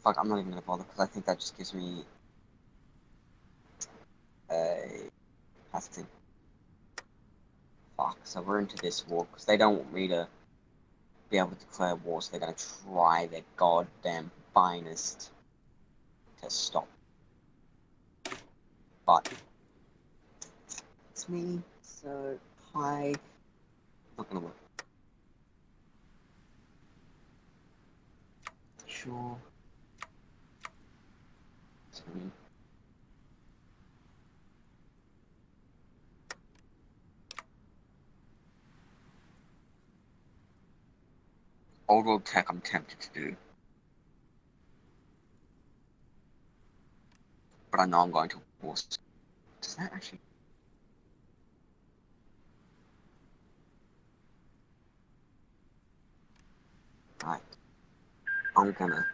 Speaker 1: Fuck, I'm not even gonna bother because I think that just gives me a capacity. Fuck, so we're into this war because they don't want me to be able to declare war, so they're gonna try their goddamn finest to stop. But it's me, so hi. Not gonna work. Sure. Old world tech I'm tempted to do. But I know I'm going to force. Does that actually? Right. I'm gonna.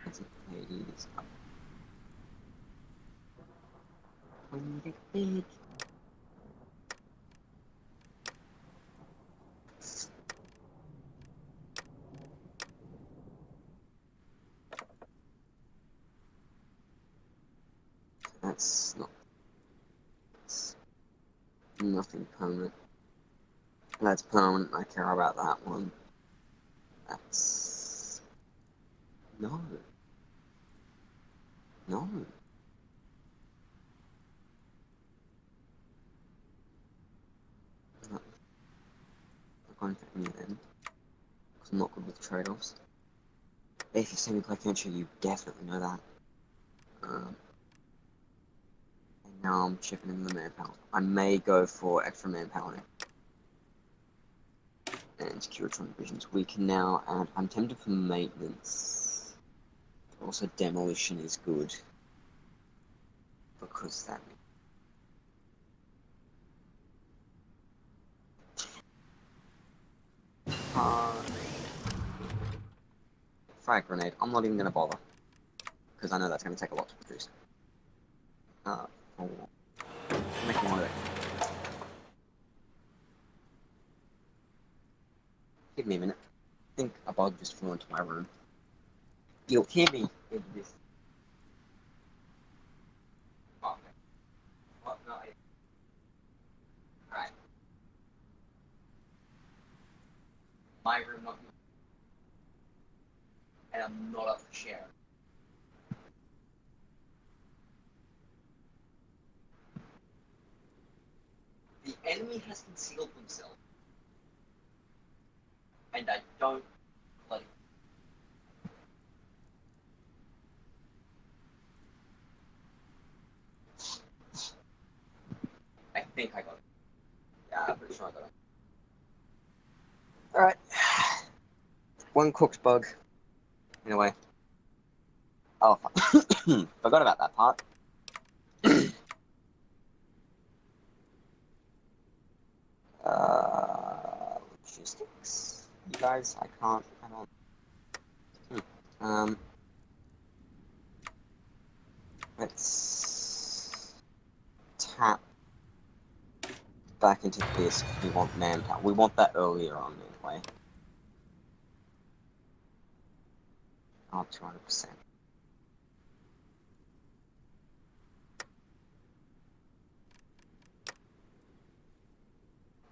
Speaker 1: Let's see, ladies. When you get big. That's not. That's nothing permanent. That's permanent. I care about that one. That's. No. No. Not going for any then. Because I'm not good with trade offs. If you see me play Kenshi, you definitely know that. And now I'm chipping in the manpower. I may go for extra manpower and Securitron divisions. We can now add. I'm tempted for maintenance. Also, demolition is good because that. Frag grenade. I'm not even gonna bother because I know that's gonna take a lot to produce. Oh, making one of it. Give me a minute. I think a bug just flew into my room. You'll hear me in this. Okay. What? No. Alright. My room, not you. And I'm not up for share. The enemy has concealed themselves. And I don't bloody. I think I got it. Yeah, I'm pretty sure I got it. Alright. One cooked bug. Anyway. Oh, fuck. Forgot about that part. Logistics. You guys, I can't. I don't. Let's tap back into this. We want manpower. We want that earlier on anyway. Oh, 200%.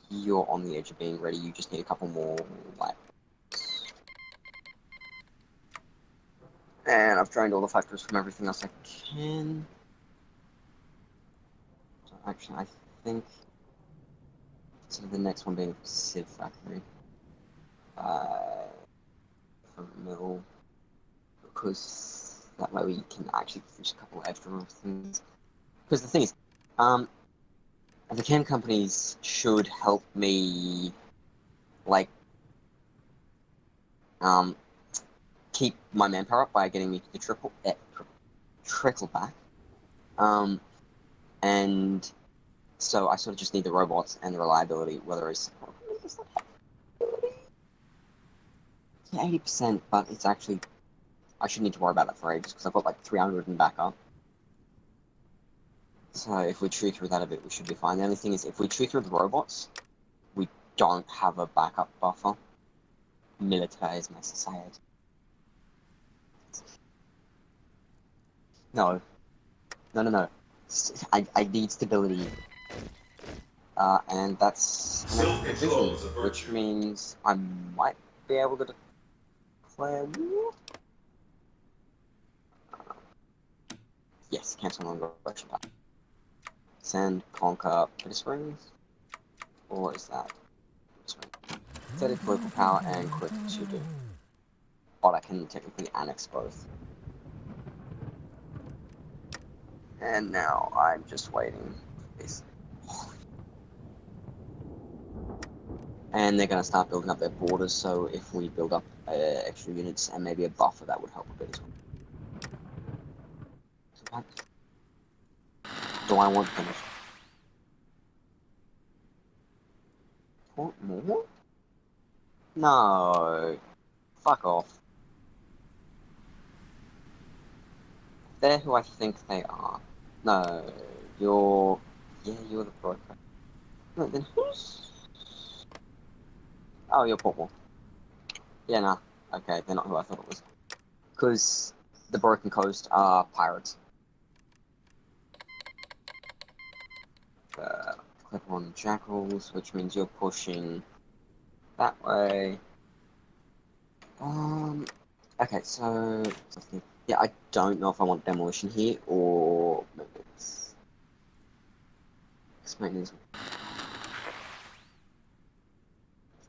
Speaker 1: You're on the edge of being ready. You just need a couple more laps. And I've drained all the factors from everything else I can. So actually, I think so the next one being Civ Factory. From middle, because that way we can actually produce a couple extra things. Because the thing is, the chem companies should help me, like, keep my manpower up by getting me to the trickle back. And so I sort of just need the robots and the reliability, whether it's Yeah, 80%, but it's actually... I shouldn't need to worry about that for ages, because I've got like 300 in backup. So if we chew through that a bit, we should be fine. The only thing is, if we chew through the robots, we don't have a backup buffer. Militaries my society. No. No. I need stability. And that's an extra division,
Speaker 3: Self-control is a
Speaker 1: which
Speaker 3: virtue.
Speaker 1: means I might be able to declare war. Yes, cancel non-Russian power. Send, conquer, Bitter Springs? Or is that? Static political power and quick to do. But I can technically annex both. And now I'm just waiting for this. And they're going to start building up their borders, so if we build up extra units and maybe a buffer, that would help a bit as well. So what do I want them? Want more? No. Fuck off. They're who I think they are. No. You're... Yeah, you're the broker. No, then who's... Oh, you're Portmore. Yeah, nah. Okay, they're not who I thought it was. Because the Broken Coast are pirates. Clip on Jackals, which means you're pushing that way. Okay, so... Yeah, I don't know if I want demolition here, or... Maybe it's... Maintenance.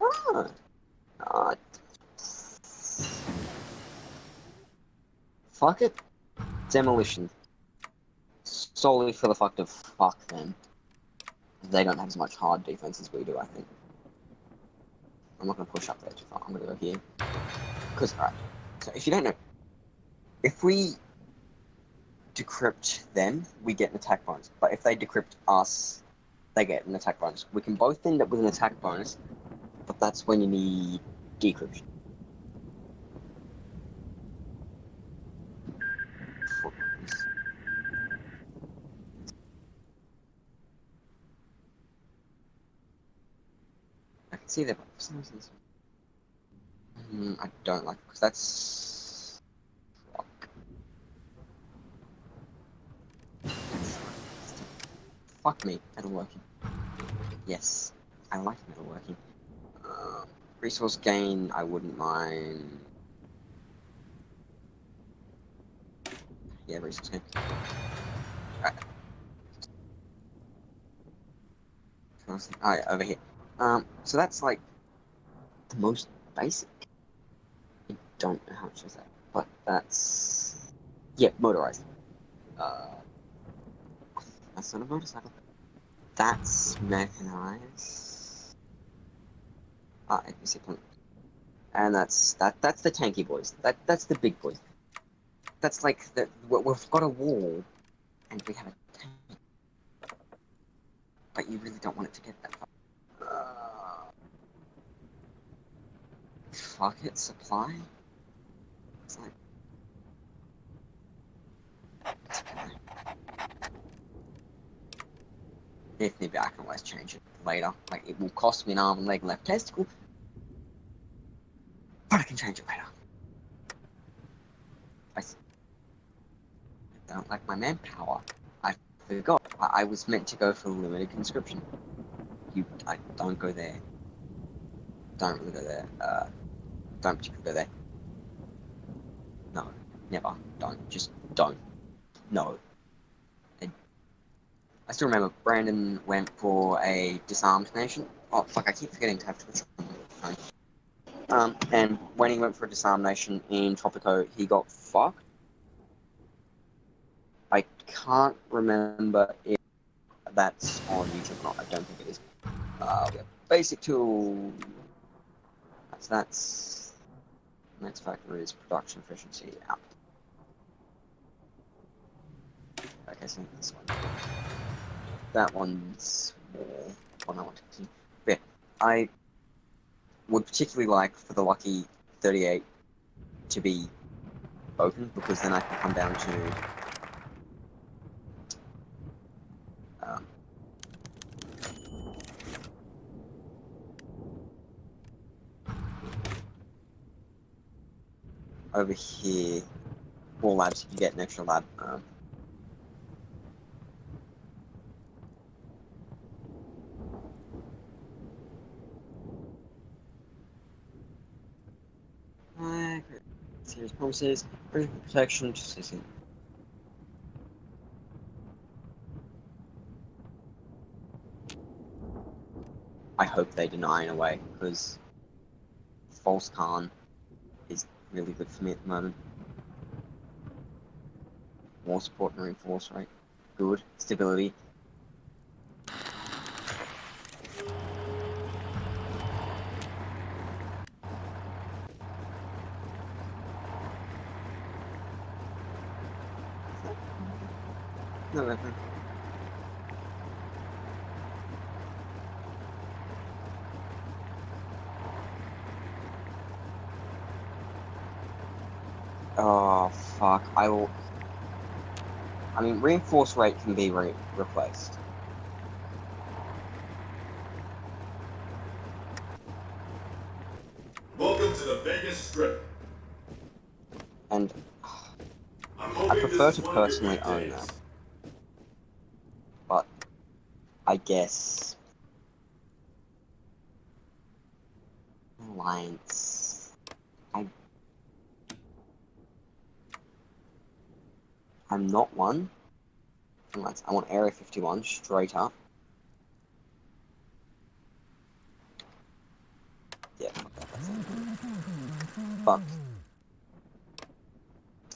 Speaker 1: Oh. Fuck it. Demolition. Solely for the fact of fuck them. They don't have as much hard defense as we do, I think. I'm not going to push up there too far. I'm going to go here. Because, alright. So, if you don't know, if we decrypt them, we get an attack bonus. But if they decrypt us, they get an attack bonus. We can both end up with an attack bonus, but that's when you need decryption. I can see that, but for some reason I don't like it, because that's... Fuck me, metalworking. Yes, I like metalworking. Resource gain, I wouldn't mind. Yeah, resource gain. Alright, over here. So that's like the most basic. I don't know how much is that, but that's motorized. That's not a motorcycle. That's mechanized. APC plant. And that's the tanky boys. That's the big boys. That's like we've got a wall, and we have a tank. But you really don't want it to get that far. Fuck it, supply? It's like... Supply. If maybe I can always change it later. Like, it will cost me an arm and leg and left testicle. But I can change it later. I don't like my manpower. I forgot. I was meant to go for limited conscription. I don't go there. Don't really go there. Don't particularly go there. No, never. Don't. Just don't. No. I still remember Brandon went for a disarmed nation. Oh, fuck, I keep forgetting to have Twitch on my phone. And when he went for a disarmed nation in Tropico, he got fucked. I can't remember if that's on YouTube or not. I don't think it is. We have basic tool. That's next factor is production efficiency out. Okay, so this one. That one's more one I want to continue. But yeah, I would particularly like for the lucky 38 to be open, because then I can come down to over here, 4 labs, you get an extra lab. Serious promises, protection, just isn't. I hope they deny in a way, because false Khan is really good for me at the moment. War support and reinforce rate, good. Stability. No weapon. Oh fuck! I mean, reinforce rate can be replaced.
Speaker 3: Welcome to the Vegas Strip.
Speaker 1: And
Speaker 3: I'm
Speaker 1: I
Speaker 3: hoping
Speaker 1: prefer
Speaker 3: this
Speaker 1: to
Speaker 3: is one of your
Speaker 1: personally
Speaker 3: good
Speaker 1: own
Speaker 3: days.
Speaker 1: that. But I guess Alliance. I'm not one. Alliance. I want Area 51 straight up. Yeah, fuck that. But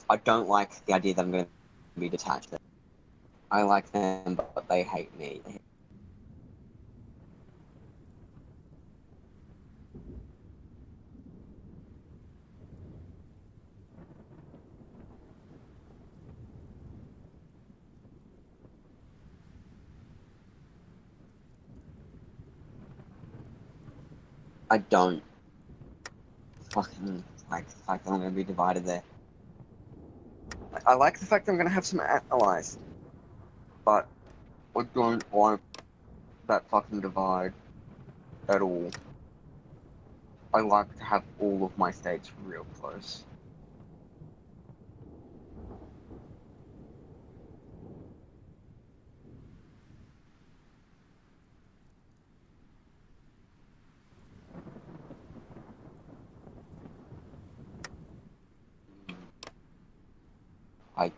Speaker 1: I don't like the idea that I'm going to be detached. I like them, but they hate me. I don't fucking like the fact that I'm going to be divided there. I like the fact that I'm going to have some allies, but I don't want that fucking divide at all. I like to have all of my states real close. I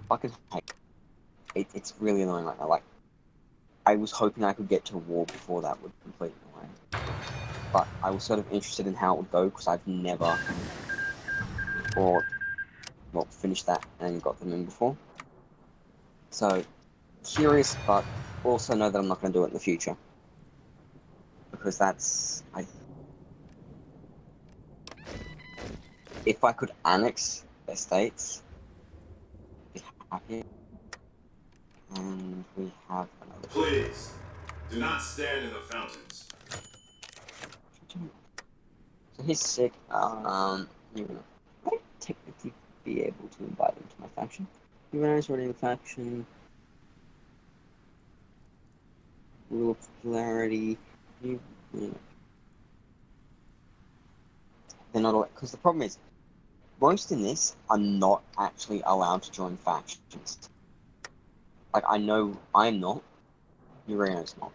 Speaker 1: fucking hate it. It's really annoying right now. Like, I was hoping I could get to war before that would completely away. But I was sort of interested in how it would go because I've never, finished that and got them in before. So, curious, but also know that I'm not going to do it in the future. Because if I could annex their states, I'd be happy. And we have another.
Speaker 3: Please, do not stand in the fountains.
Speaker 1: So he's sick. You know, might technically be able to invite him to my faction. You guys already in the faction. Rule of popularity. You know. They're not all, because the problem is, most in this are not actually allowed to join factions. Like, I know I'm not. Urano's not.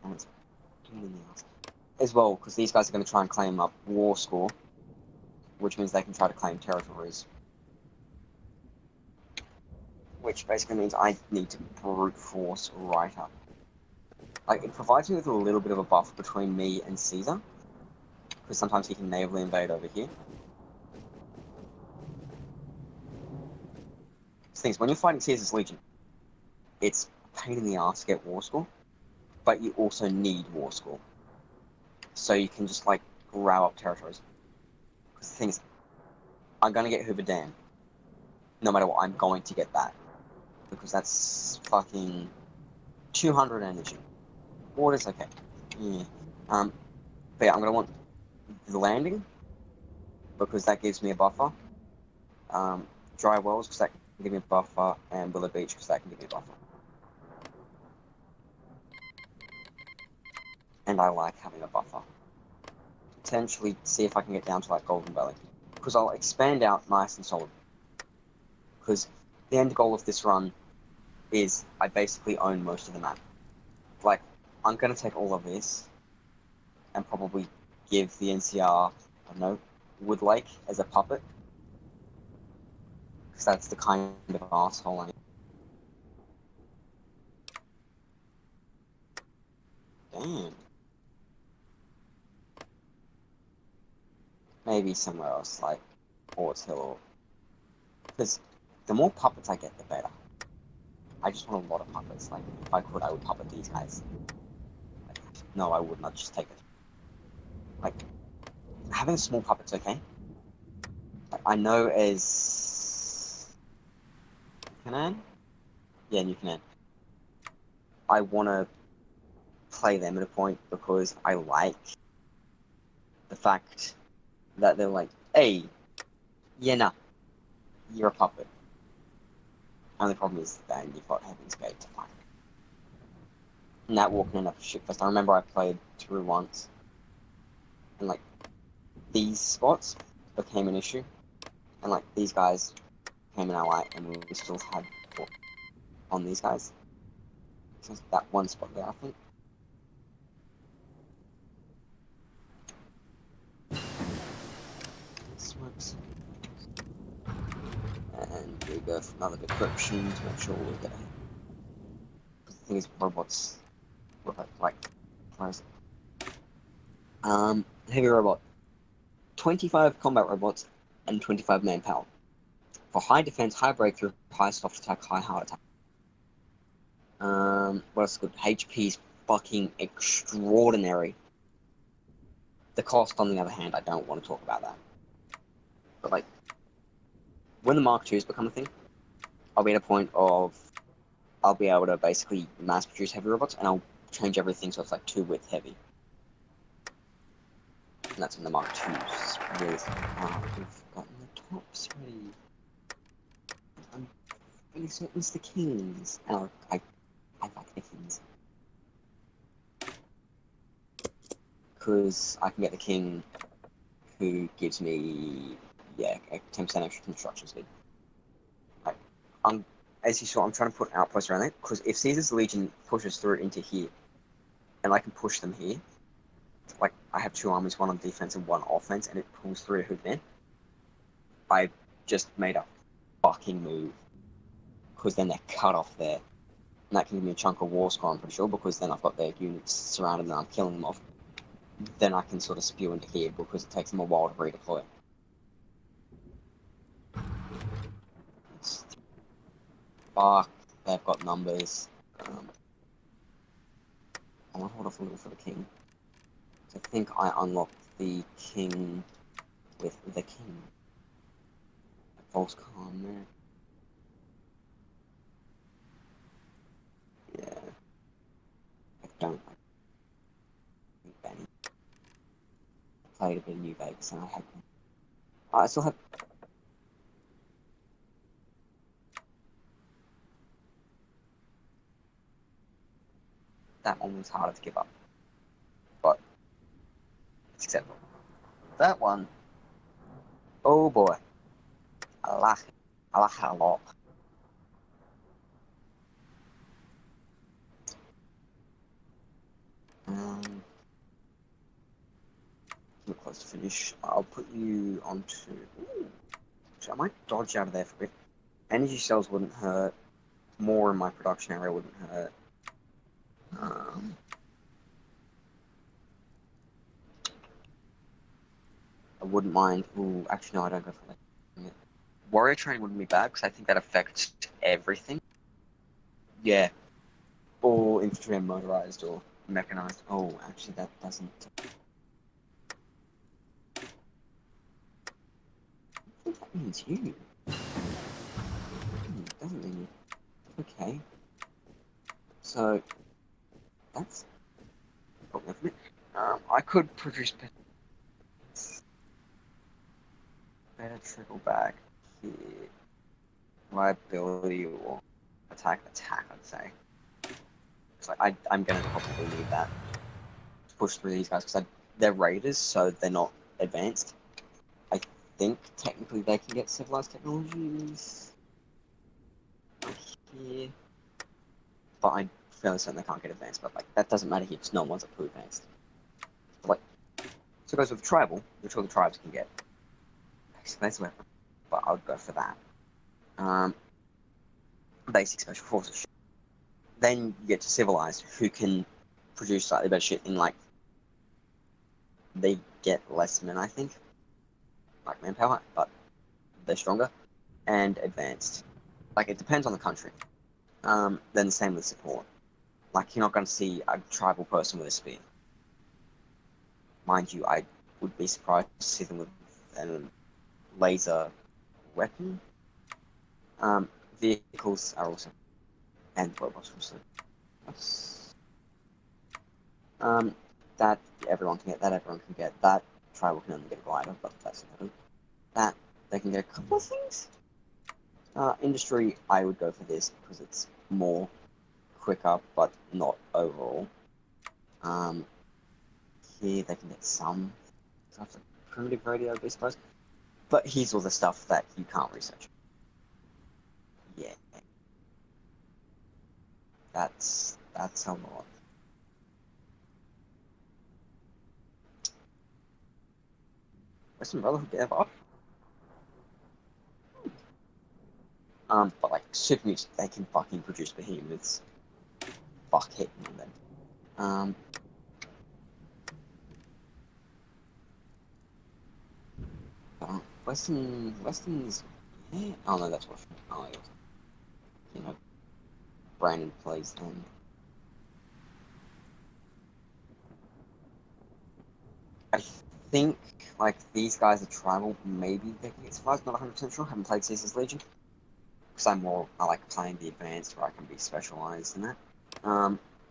Speaker 1: And it's a pain in the ass. As well, because these guys are going to try and claim up war score, which means they can try to claim territories. Which basically means I need to brute force right up. Like, it provides me with a little bit of a buffer between me and Caesar, because sometimes he can navally invade over here. The thing is, when you're fighting Caesar's Legion, it's a pain in the ass to get war score, but you also need war score. So you can just, like, grow up territories. Because the thing is, I'm going to get Hoover Dam. No matter what, I'm going to get that. Because that's fucking 200 energy. Water's okay. Yeah. But yeah, I'm gonna want the landing because that gives me a buffer. Dry wells because that can give me a buffer, and Willow Beach because that can give me a buffer. And I like having a buffer. Potentially see if I can get down to like Golden Valley because I'll expand out nice and solid. Because the end goal of this run is I basically own most of the map. Like, I'm gonna take all of this and probably give the NCR, I don't know, Wood Lake as a puppet. Because that's the kind of asshole I am. Damn. Maybe somewhere else, like Orts Hill or... Because the more puppets I get, the better. I just want a lot of puppets. Like, if I could, I would puppet these guys. Like, no, I wouldn't. I'd just take it. Like, having small puppets, okay? Like, I know as... Canaan? Yeah, New Canaan. I want to play them at a point because I like the fact that they're like, hey, yeah, nah, you're a puppet. Only problem is that you've got Heaven's Gate to find. And that walking in up shit first. I remember I played through once, and like these spots became an issue, and like these guys came in our light, and we still had on these guys. So that one spot there, I think. Smokes. And we go for another decryption to make sure we get it. The thing is, robots, like, close. Heavy robot. 25 combat robots and 25 manpower. For high defense, high breakthrough, high soft attack, high hard attack. What else is good? HP is fucking extraordinary. The cost, on the other hand, I don't want to talk about that. But like, when the Mark IIs become a thing, I'll be at a point of I'll be able to basically mass produce heavy robots, and I'll change everything so it's like 2 width heavy. And that's when the Mark IIs really. We've gotten the tops ready. I'm really certain it's the kings. And I like the kings. Because I can get the king who gives me, yeah, a 10% extra construction speed. Like, as you saw, I'm trying to put outposts around there, because if Caesar's Legion pushes through into here, and I can push them here, like, I have 2 armies, one on defense and one offense, and it pulls through to Hoodman, I just made a fucking move. Because then they're cut off there. And that can give me a chunk of war score, I'm pretty sure, because then I've got their units surrounded and I'm killing them off. Then I can sort of spew into here, because it takes them a while to redeploy. Fuck, they've got numbers. I want to hold off a little for the king. So I think I unlocked the king with the king. False calm there. Yeah. I don't like Benny. I played a bit of New Vegas and I had. I still have. That one was harder to give up. But it's acceptable. That one. Oh boy. I like it. I like it a lot. You're close to finish. I'll put you onto. Ooh. So I might dodge out of there for a bit. Energy cells wouldn't hurt. More in my production area wouldn't hurt. I wouldn't mind. Ooh, actually, no, I don't go for that. Warrior Train wouldn't be bad because I think that affects everything. Yeah. Or infantry and motorized or mechanized. Oh, actually, that doesn't. I think that means you. Doesn't mean you. Okay. So, that's. Oh, wait a minute. I could produce better trickle back here. Liability or attack, I'd say. So I'm gonna probably need that to push through these guys because they're raiders, so they're not advanced. I think technically they can get civilized technologies here, but I'm fairly certain they can't get advanced. But like that doesn't matter here because no one's up to advanced. But, like, so it goes with tribal, which all the tribes can get. Expensive weapon, but I would go for that. Basic special forces. Then you get to civilized, who can produce slightly better shit in like they get less men, I think, like manpower, but they're stronger and advanced. Like it depends on the country. Then the same with support. Like you're not going to see a tribal person with a spear. Mind you, I would be surprised to see them with a laser weapon. Vehicles are awesome, and robots also. That everyone can get. That everyone can get. That tribal can only get a glider, but that's about it. That they can get a couple of things. Industry, I would go for this because it's more quicker, but not overall. Here they can get some stuff like primitive radio, I suppose. But here's all the stuff that you can't research. Yeah, that's a lot. Western Brotherhood get buff. But like super mutants, they can fucking produce behemoths. Fuck hitting them. Western's, yeah. Oh no, that's what. Oh, yeah. You know, Brandon plays them. I think like these guys are tribal. Maybe they can get surprised. Not 100% sure. Haven't played Caesar's Legion because I like playing the advanced where I can be specialized in that.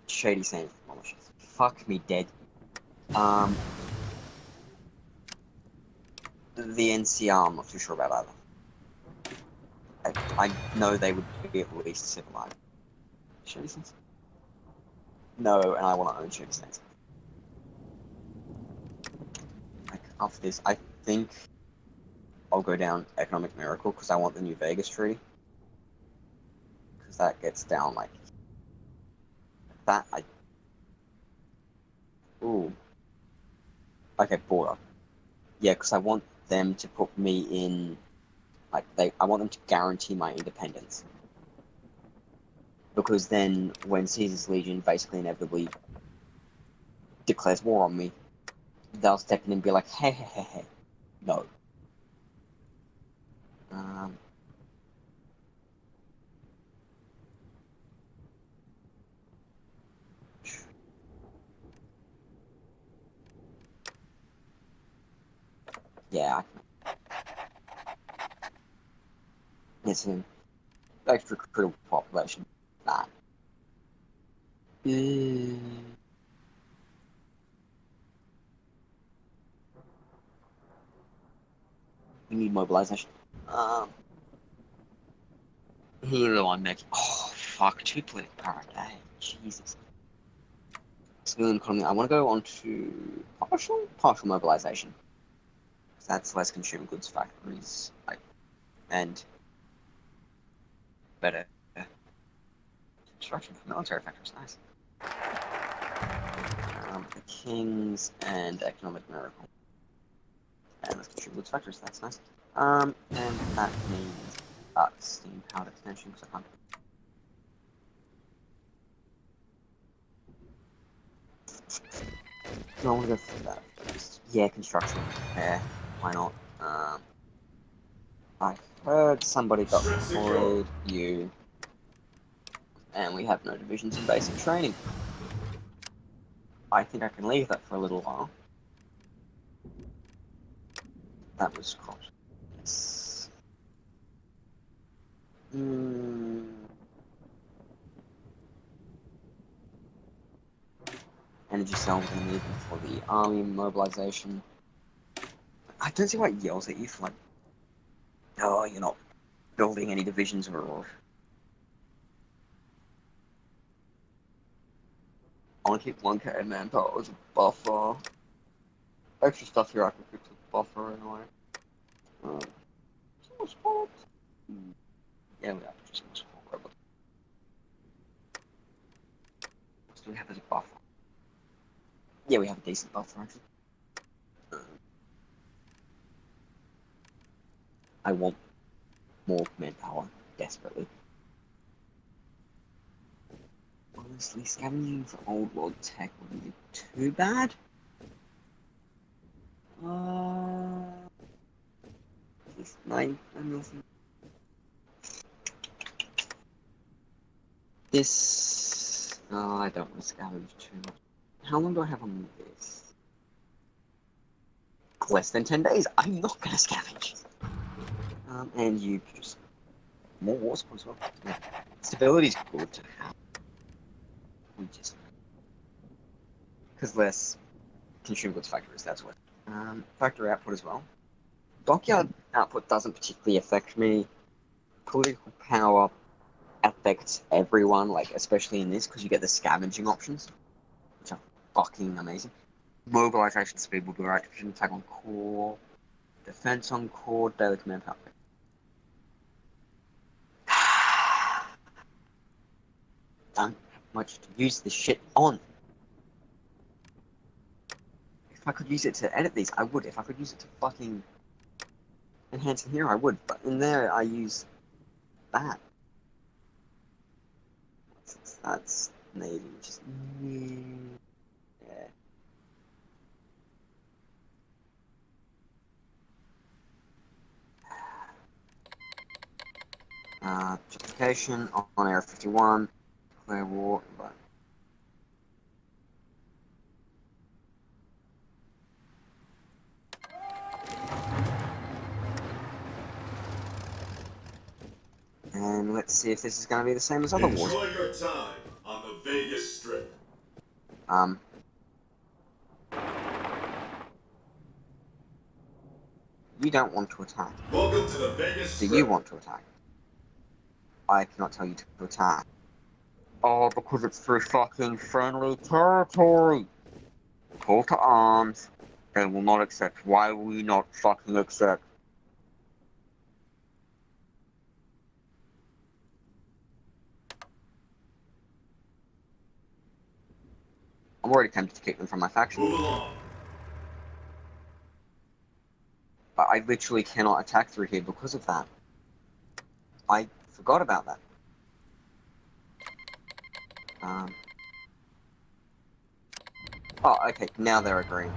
Speaker 1: Shady Sands Demolishes. Fuck me dead. The NCR, I'm not too sure about either. I know they would be at least civilized. Shady Sands? No, and I want to own Shady Sands. Like, after this, I think I'll go down Economic Miracle because I want the New Vegas Treaty. Because that gets down, like, that, ooh. Okay, border. Yeah, because I want them to put me in, like, I want them to guarantee my independence. Because then, when Caesar's Legion basically inevitably declares war on me, they'll step in and be like, hey, no. Yeah, it's an extra critical population. Nah. We need mobilization. Here the one next. Oh fuck! Two political power. Dang, Jesus. Civilian economy. I want to go on to partial mobilization. That's less consumer goods factories, like, and better construction for military factories. Nice. The Kings and Economic Miracle. And let's consumer goods factories. That's nice. And that means steam powered extension because I can't. No, I want to go for that. Yeah, construction. Yeah, why not? I heard somebody got deployed. You. And we have no divisions in basic training. I think I can leave that for a little while. That was cropped. Yes. energy cell we're going to need them for the army mobilization. I don't see why it yells at you for like, oh, you're not building any divisions or... I want to keep 1k manpower as a buffer. Extra stuff here I can keep as a buffer anyway. Small spot. Yeah, we have just a small robot. What do we have as a buffer? Yeah, we have a decent buffer actually. I want more manpower, desperately. Honestly, scavenging for old world tech wouldn't be too bad. It's 9 million. This... I don't want to scavenge too much. How long do I have on this? Less than 10 days. I'm not going to scavenge. And you produce more war support as well. Yeah. Stability's good to have. We just... Because less consumer goods factories, that's what. Factory output as well. Dockyard output doesn't particularly affect me. Political power affects everyone, like especially in this, because you get the scavenging options, which are fucking amazing. Mobilization speed will be right. Attack on core, defense on core, daily command power. Don't have much to use this shit on. If I could use it to edit these, I would. If I could use it to fucking enhance in here, I would. But in there, I use that. That's Navy, which is... yeah. Justification on Area 51. Declare war, but... And let's see if this is going to be the same as other wars.
Speaker 3: Enjoy your time on the Vegas Strip.
Speaker 1: You don't want to attack.
Speaker 3: Welcome to the Vegas
Speaker 1: Do
Speaker 3: Strip.
Speaker 1: you want to attack? I cannot tell you to attack. Oh, because it's through fucking friendly territory. Call to arms. They will not accept. Why will you not fucking accept? I'm already tempted to kick them from my faction.
Speaker 3: Move along.
Speaker 1: But I literally cannot attack through here because of that. I forgot about that. Oh, okay, now they're agreeing.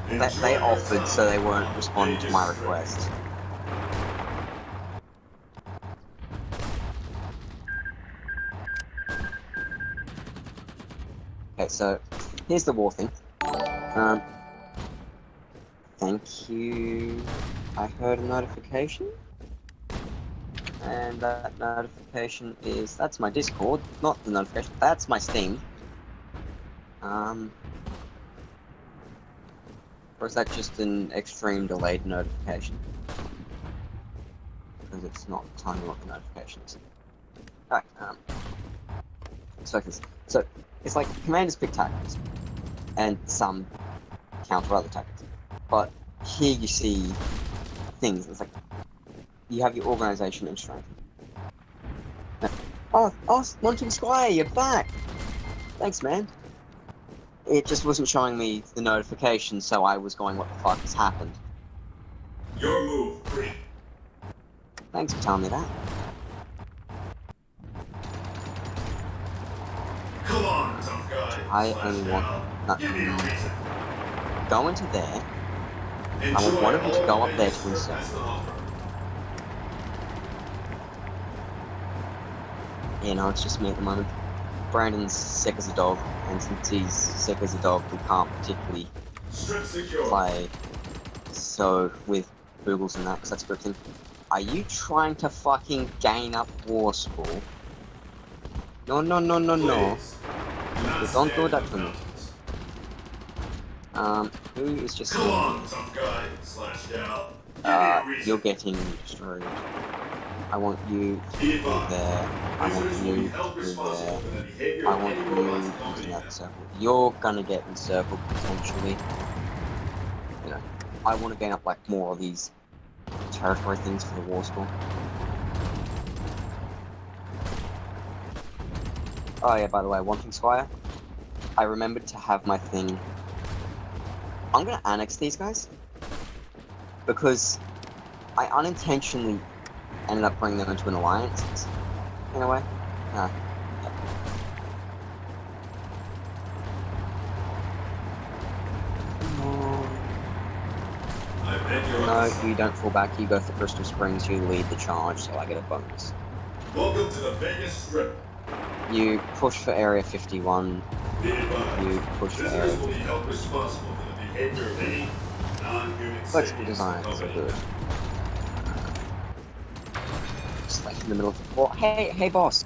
Speaker 1: They offered, so they weren't responding to my request. Okay, so here's the war thing. Thank you. I heard a notification. And that notification is... That's my Discord, not the notification. That's my Steam. Or is that just an extreme delayed notification? Because it's not telling me what the notification is. Alright, so it's like commanders pick tactics, and some counter other tactics. But here you see things. It's like you have your organization and strength. Oh, Mountain Squire, you're back! Thanks, man. It just wasn't showing me the notification, so I was going, what the fuck has happened?
Speaker 3: Your move, Green.
Speaker 1: Thanks for telling me that.
Speaker 3: Come on, tough guy.
Speaker 1: I only want...
Speaker 3: Give me a reason.
Speaker 1: Go into there. I want
Speaker 3: Enjoy
Speaker 1: one of you to
Speaker 3: all
Speaker 1: go up there
Speaker 3: Vegas
Speaker 1: to insert.
Speaker 3: Strip has to offer.
Speaker 1: You know, it's just me at the moment. Brandon's sick as a dog, and since he's sick as a dog, we can't particularly
Speaker 3: Strip secure.
Speaker 1: play so with Googles and that, because that's scripting. Are you trying to fucking gain up War School? No, no, no, no, no.
Speaker 3: Please. not
Speaker 1: Don't do
Speaker 3: stand
Speaker 1: that
Speaker 3: in
Speaker 1: to
Speaker 3: the
Speaker 1: me.
Speaker 3: mountains.
Speaker 1: Who is just
Speaker 3: Come
Speaker 1: standing
Speaker 3: on,
Speaker 1: there?
Speaker 3: tough guy slash gal. Give me a reason.
Speaker 1: You're getting destroyed. I want you to
Speaker 3: Be
Speaker 1: go
Speaker 3: advised.
Speaker 1: there. I want
Speaker 3: Visitors will be
Speaker 1: you
Speaker 3: held
Speaker 1: to go
Speaker 3: responsible
Speaker 1: there.
Speaker 3: for the behavior
Speaker 1: I
Speaker 3: of
Speaker 1: want
Speaker 3: any
Speaker 1: you
Speaker 3: robots
Speaker 1: into
Speaker 3: accompanying them.
Speaker 1: that circle. You're gonna get encircled potentially. You know, I want to gain up like more of these territory things for the war score. Oh yeah, by the way, Wanting Squire, I remembered to have my thing. I'm gonna annex these guys because I unintentionally ended up bringing them into an alliance in a way. Yeah.
Speaker 3: I bet you're on
Speaker 1: No,
Speaker 3: the
Speaker 1: you don't fall back. You go for Crystal Springs. You lead the charge, so I get a bonus.
Speaker 3: Welcome to the Vegas Strip.
Speaker 1: You push for Area 51.
Speaker 3: Be advised.
Speaker 1: You push for
Speaker 3: Visitors
Speaker 1: Area
Speaker 3: will be
Speaker 1: 51.
Speaker 3: held responsible for the behavior of any non-human
Speaker 1: Flexible
Speaker 3: sentients
Speaker 1: designs are
Speaker 3: accompanying
Speaker 1: good.
Speaker 3: them.
Speaker 1: Just like in the middle of. Well, hey, boss.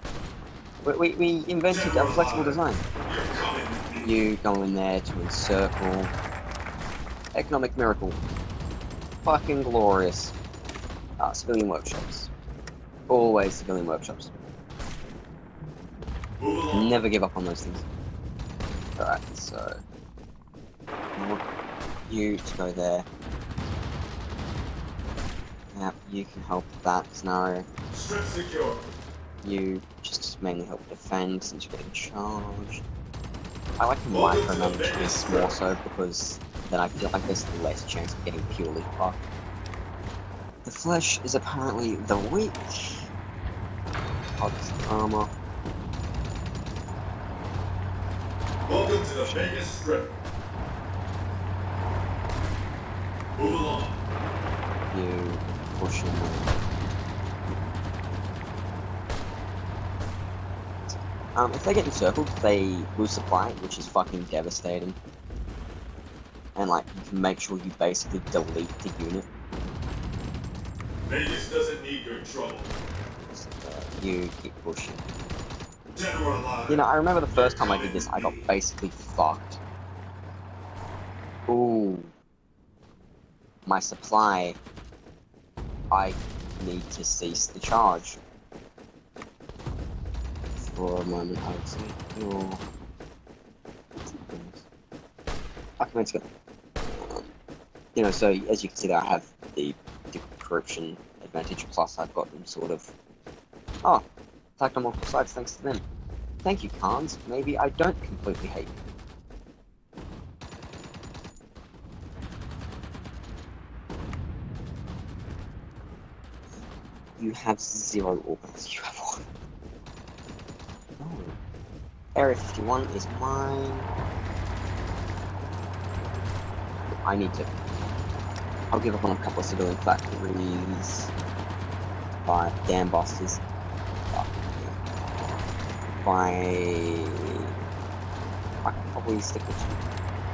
Speaker 1: We invented a
Speaker 3: General
Speaker 1: flexible
Speaker 3: Hyde,
Speaker 1: design.
Speaker 3: you're coming with me.
Speaker 1: You go in there to encircle. Economic miracle. Fucking glorious. Civilian workshops. Always civilian workshops.
Speaker 3: Move along.
Speaker 1: Never give up on those things. Alright, so. I want you to go there. Yep, you can help that scenario.
Speaker 3: Strip secure.
Speaker 1: You just mainly help defend since you're getting charged. I like to
Speaker 3: Welcome to the
Speaker 1: micromanage
Speaker 3: Vegas
Speaker 1: this
Speaker 3: Strip.
Speaker 1: more so because then I feel like there's less chance of getting purely fucked. The flesh is apparently the weak. Odds armor.
Speaker 3: Welcome to the Vegas Strip. Move along.
Speaker 1: You push in there. If they get encircled, they lose supply, which is fucking devastating. And like, you can make sure you basically delete the unit.
Speaker 3: Vegas doesn't need your trouble.
Speaker 1: So, you keep pushing.
Speaker 3: General Hyde.
Speaker 1: You know, I remember the first
Speaker 3: you're
Speaker 1: time I did
Speaker 3: coming
Speaker 1: this, I
Speaker 3: with
Speaker 1: got
Speaker 3: me.
Speaker 1: basically fucked. Ooh. My supply. I need to cease the charge. For a moment, I would say. Oh. Okay, let's go. You know, so as you can see there, I have the decryption advantage, plus I've got them sort of... Oh, attacked on multiple sides thanks to them. Thank you, Khans. Maybe I don't completely hate you. You have 0 organs. You have 1. Oh. Area 51 is mine. I need to... I'll give up on a couple of civilian factories. By dam busters. By... I could probably stick with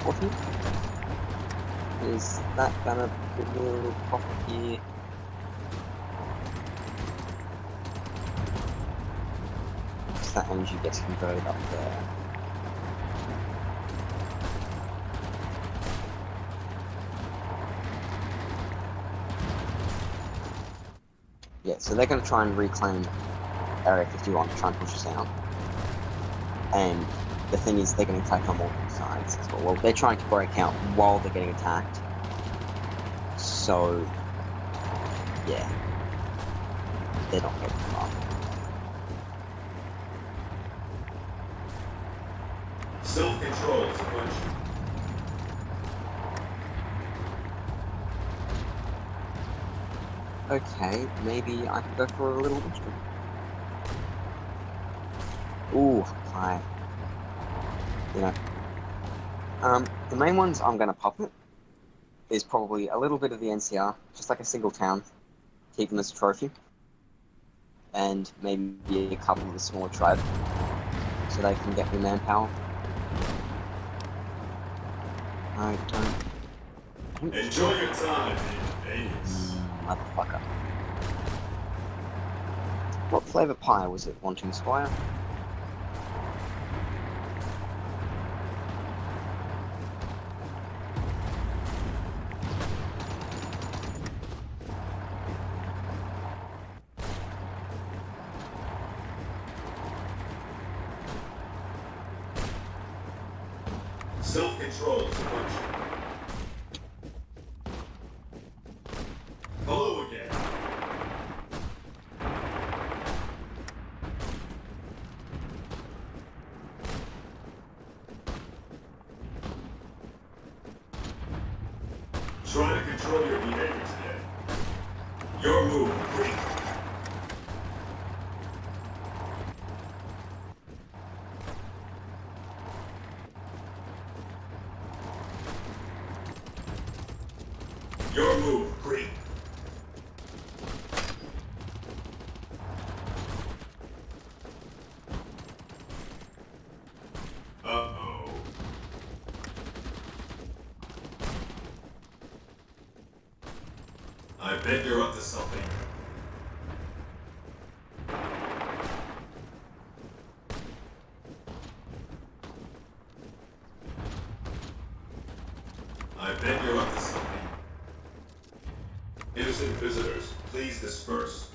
Speaker 1: 14. Is that gonna give me a little profit here? Because that energy gets converted up there. Yeah, so they're going to try and reclaim Area 51, try and push us out. And the thing is, they're getting attacked on multiple sides as well. Well, they're trying to break out while they're getting attacked. So, yeah. They're not getting far.
Speaker 3: Self-control is a virtue.
Speaker 1: Okay, maybe I can go for a little extra. Ooh, hi. You know. The main ones I'm gonna puppet is probably a little bit of the NCR, just like a single town. Keep them as a trophy. And maybe a couple of the smaller tribes, so they can get me manpower. I don't...
Speaker 3: Enjoy your time in Vegas.
Speaker 1: Motherfucker. What flavour pie was it, Wanting Squire?
Speaker 3: Self-control is a virtue. Hello again. Try to control your behavior today. Your move, Greek. Your move, Greek. Uh-oh. I bet you're up to something. I bet you're up to something. Innocent visitors, please disperse.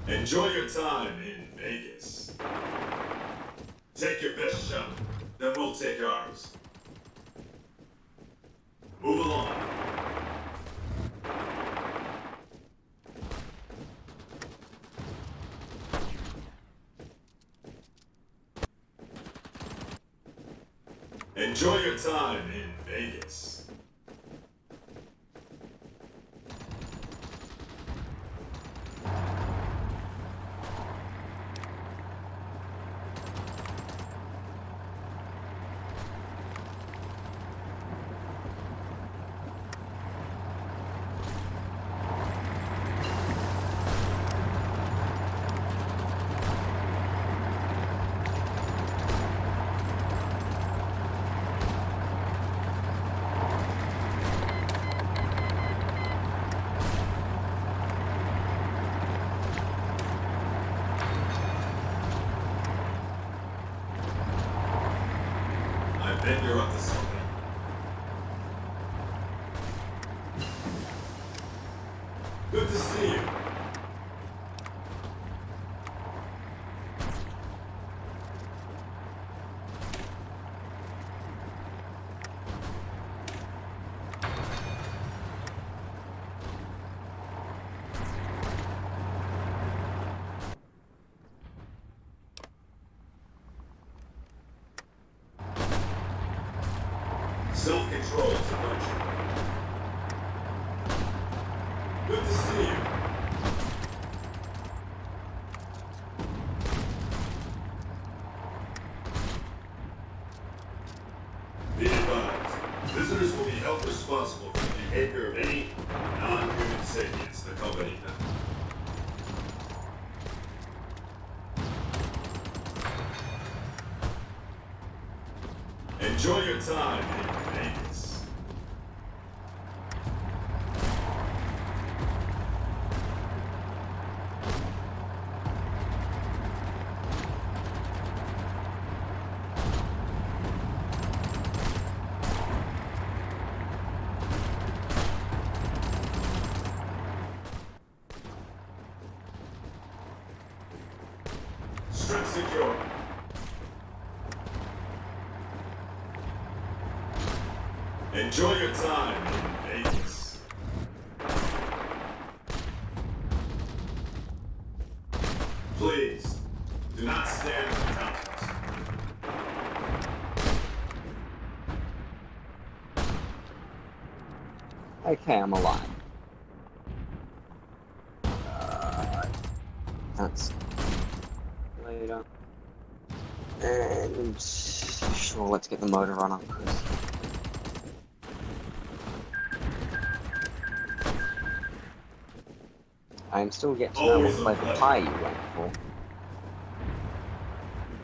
Speaker 3: Enjoy your time in Vegas. Take your best shot, then we'll take ours. Move along. Enjoy your time in Vegas. I bet you're up to something. Good to see you. Self-control is a virtue. Good to see you. Be advised, visitors will be held responsible for the behavior of any non-human sapients that accompany them. Enjoy your time in Vegas. Strip secure. Enjoy your time in Vegas. Please, do not stand in the mountains.
Speaker 1: Okay, I'm alive. That's later. And sure, let's get the motor runner. I'm still yet to know what flavor pie you went for.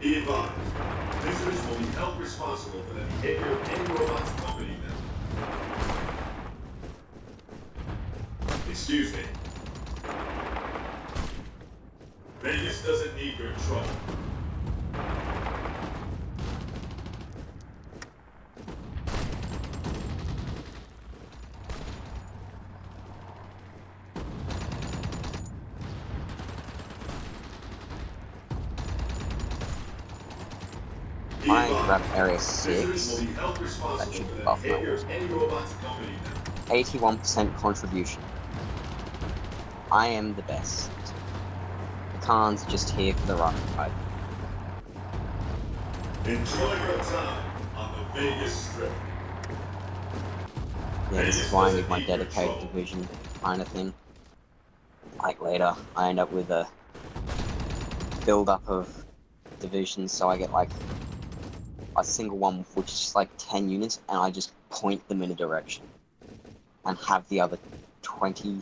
Speaker 3: Be advised, visitors will be held responsible for the behavior of any robots accompanying them. Excuse me. Vegas doesn't need your trouble.
Speaker 1: I grab Area
Speaker 3: Visitors will
Speaker 1: 6.
Speaker 3: be held responsible
Speaker 1: should
Speaker 3: for the
Speaker 1: buff my
Speaker 3: behavior
Speaker 1: walls.
Speaker 3: of any robots accompanying them.
Speaker 1: 81% contribution. I am the best. The Khan's just here for the ride.
Speaker 3: Enjoy your time on the Vegas Strip.
Speaker 1: Yeah, this is why I need my dedicated division kind of thing. Like later, I end up with a build-up of divisions, so I get like a single one which is like 10 units, and I just point them in a direction. And have the other 20,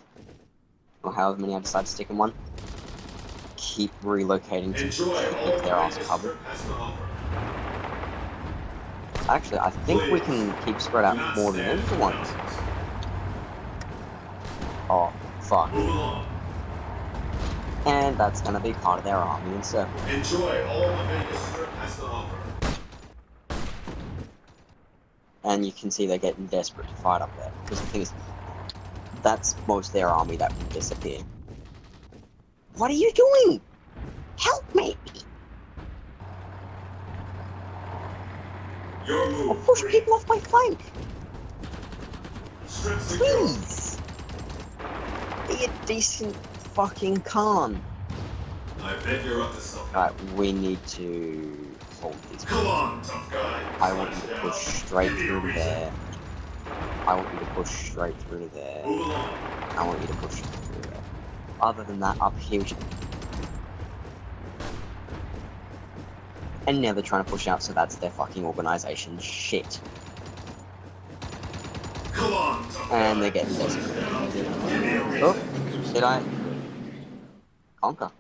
Speaker 1: or however many I decide to stick in one, keep relocating to
Speaker 3: Enjoy all
Speaker 1: keep
Speaker 3: the
Speaker 1: their ass
Speaker 3: Vegas
Speaker 1: covered.
Speaker 3: Strip has to offer.
Speaker 1: Actually, I think we can keep spread
Speaker 3: Do
Speaker 1: out
Speaker 3: not
Speaker 1: more than
Speaker 3: stand for
Speaker 1: everyone.
Speaker 3: announcements.
Speaker 1: Oh, fuck.
Speaker 3: Move along.
Speaker 1: And that's gonna be part of their army and circle.
Speaker 3: Enjoy all the Vegas Strip has to offer.
Speaker 1: And you can see they're getting desperate to fight up there. Because the thing is, that's most of their army that will disappear. What are you doing? Help me!
Speaker 3: Your move.
Speaker 1: Or push
Speaker 3: Green.
Speaker 1: people off my flank!
Speaker 3: Strip secure.
Speaker 1: Please! Be a decent fucking Khan.
Speaker 3: I bet you're up to something.
Speaker 1: Alright, we need to hold these.
Speaker 3: Come on, tough guy.
Speaker 1: I want you to
Speaker 3: Touchdown.
Speaker 1: push straight
Speaker 3: Give me a
Speaker 1: through to
Speaker 3: reason.
Speaker 1: there. I want you to push straight through to there.
Speaker 3: Move along.
Speaker 1: I want you to push through there. Other than that, up here, and never trying to push out, so that's their fucking organization shit.
Speaker 3: Come on, tough
Speaker 1: And
Speaker 3: guy.
Speaker 1: they're getting desperate.
Speaker 3: Touchdown. Give me a reason.
Speaker 1: Oh, did I conquer?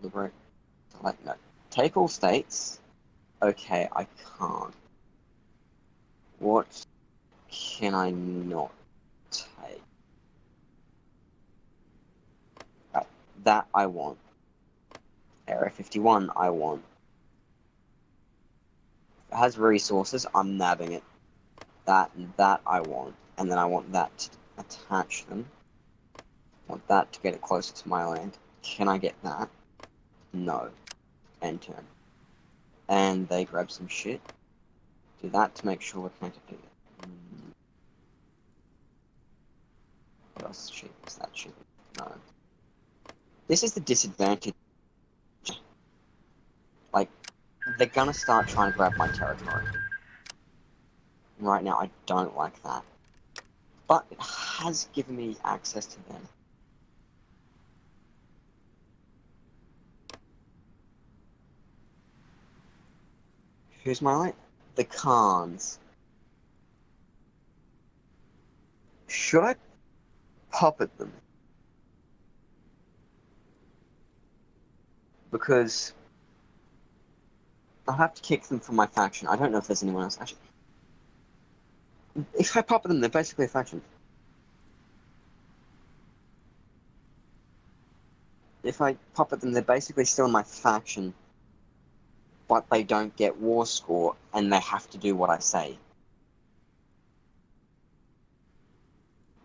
Speaker 1: Liberate. Select no. Take all states. Okay, I can't. What can I not take? Right, that I want. Area 51 I want. If it has resources, I'm nabbing it. That and that I want. And then I want that to attach them. I want that to get it closer to my land. Can I get that? No. End turn. And they grab some shit. Do that to make sure we're connected to it. What else is shit? Is that shit? No. This is the disadvantage. Like, they're gonna start trying to grab my territory. Right now, I don't like that. But it has given me access to them. Who's my light? The Khans. Should I puppet them? Because I'll have to kick them from my faction. I don't know if there's anyone else. Actually, if I puppet them, they're basically a faction. If I puppet them, they're basically still in my faction. But they don't get war score, and they have to do what I say.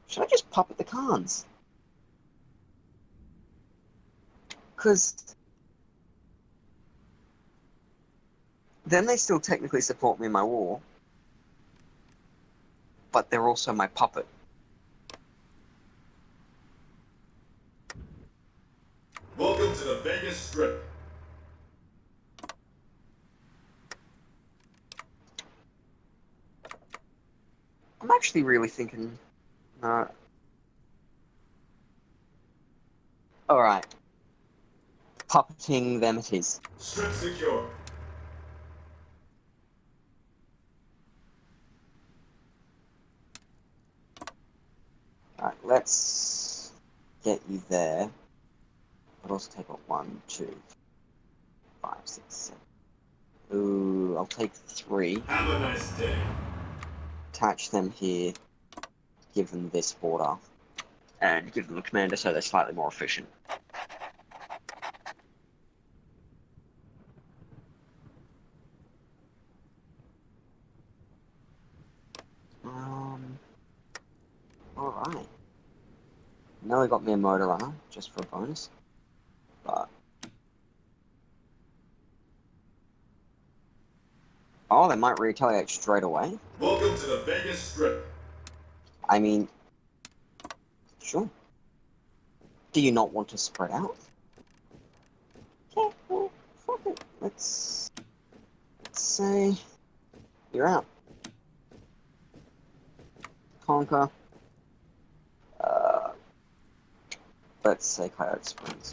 Speaker 1: Should I just puppet the Khans? Because then they still technically support me in my war, but they're also my puppet.
Speaker 3: Welcome to the Vegas Strip.
Speaker 1: I'm actually really thinking... Alright. Puppeting them it is.
Speaker 3: Strip secure.
Speaker 1: Alright, let's get you there. But also take what, 1, 2, 5, 6, 7. Ooh, I'll take 3.
Speaker 3: Have a nice day.
Speaker 1: Attach them here. Give them this border. And give them a commander so they're slightly more efficient. Alright. Nearly got me a motor runner, just for a bonus. But Oh, they might retaliate straight away.
Speaker 3: Welcome to the Vegas Strip.
Speaker 1: I mean, sure. Do you not want to spread out? Yeah, well, fuck it. Let's say you're out. Conquer. Let's say Coyote Springs.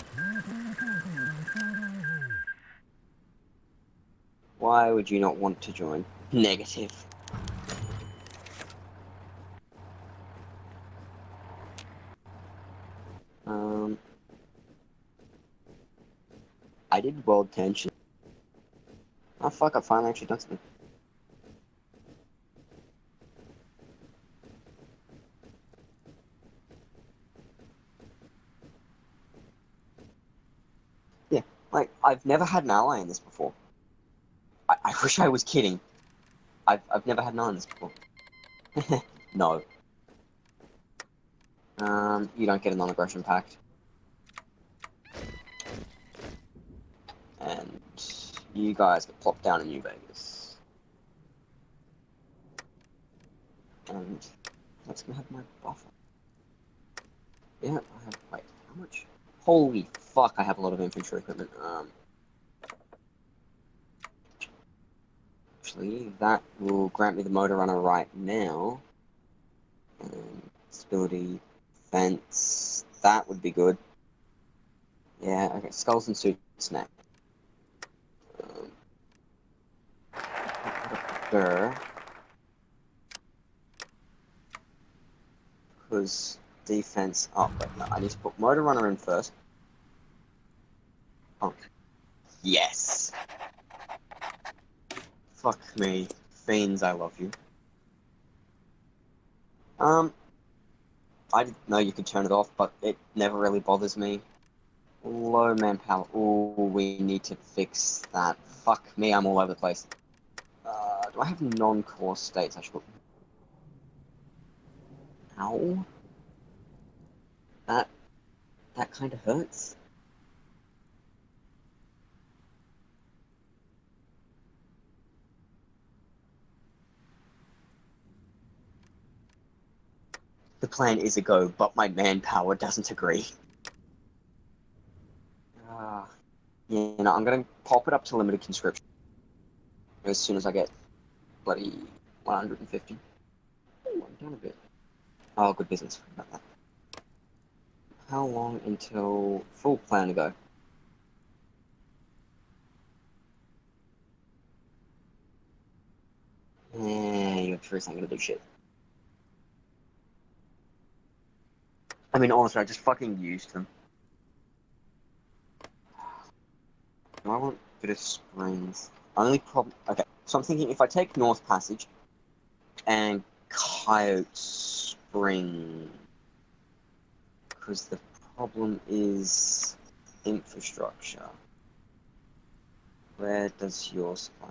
Speaker 1: Why would you not want to join? Negative. I did world tension. Oh fuck, I finally actually done something. Yeah, like, I've never had an ally in this before. I wish I was kidding. I've never had an ally in this before. No. You don't get a non-aggression pact. And you guys get plopped down in New Vegas. And that's gonna have my buffer. Yeah, I have, wait, how much? Holy fuck, I have a lot of infantry equipment. Actually, that will grant me the motor runner right now. Stability, fence, that would be good. Yeah, okay, skulls and suits next. Because defense up, but no, I need to put motor runner in first. Oh, yes. Fuck me, fiends, I love you. I didn't know you could turn it off, but it never really bothers me. Low manpower. Ooh, we need to fix that. Fuck me, I'm all over the place. Do I have non-core states I should put? Ow. That kind of hurts. The plan is a go, but my manpower doesn't agree. Yeah, no, I'm gonna pop it up to limited conscription as soon as I get bloody 150. Ooh, I'm down a bit. Oh, good business about that. How long until full plan to go? Yeah, your troops ain't gonna do shit. I mean, honestly, I just fucking used them. Do I want Bitter Springs? Only problem. Okay, so I'm thinking if I take North Passage and Coyote Spring, because the problem is infrastructure. Where does your supply?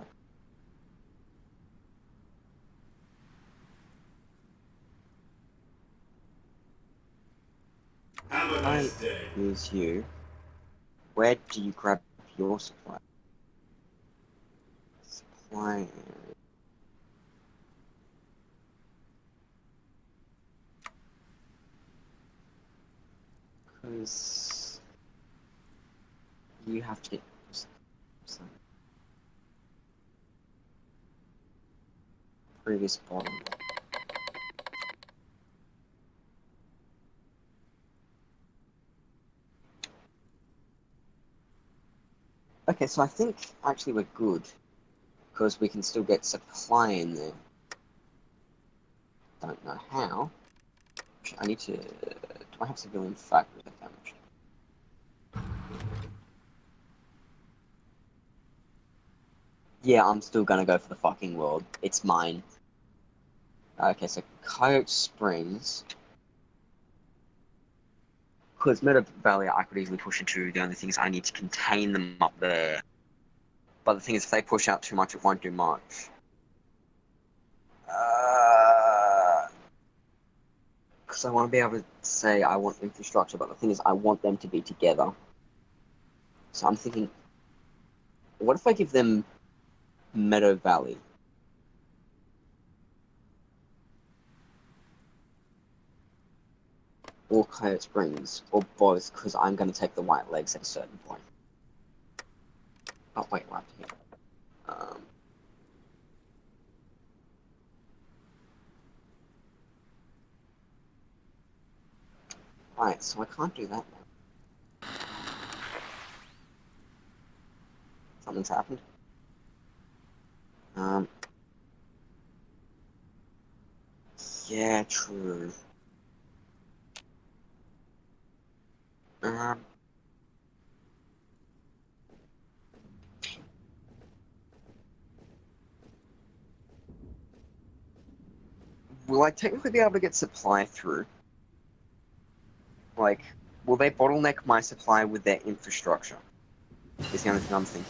Speaker 3: Have a nice day.
Speaker 1: Use you. Where do you grab your supply? Supply area. Because you have to get some previous bottom. Okay, so I think actually we're good because we can still get supply in there. Don't know how. I need to. Do I have civilian factory damage? Yeah, I'm still gonna go for the fucking world. It's mine. Okay, so Coyote Springs. Because Meadow Valley I could easily push into. The only thing is I need to contain them up there. But the thing is, if they push out too much, it won't do much. Because I want to be able to say I want infrastructure, but the thing is, I want them to be together. So I'm thinking, what if I give them Meadow Valley? or Coyote Springs, or both, because I'm going to take the White Legs at a certain point. Oh, wait, right here. Right, so I can't do that now. Something's happened. Yeah, true. Um, will I technically be able to get supply through? Like, will they bottleneck my supply with their infrastructure? Is the only thing I'm thinking.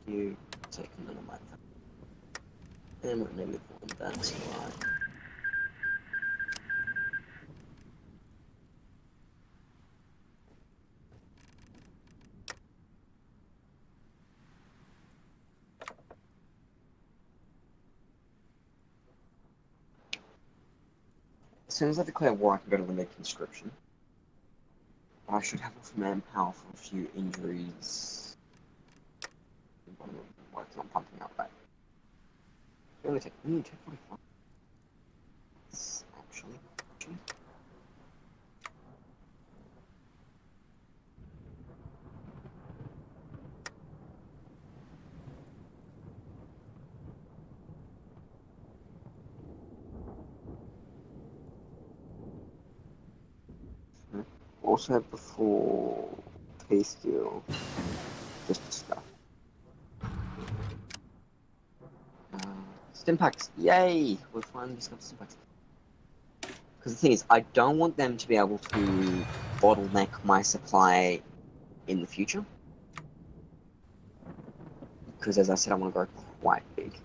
Speaker 1: You take a minute like that. And we're negative one, that's right. As soon as I declare war, I can go to limited conscription. But I should have enough manpower for a few injuries. I'm working on pumping up that. It only take 45. It's actually. Also had before peace deal, just stuff. Stimpaks, yay! We've finally discovered Stimpaks. Because the thing is, I don't want them to be able to bottleneck my supply in the future. Because as I said, I want to go quite big.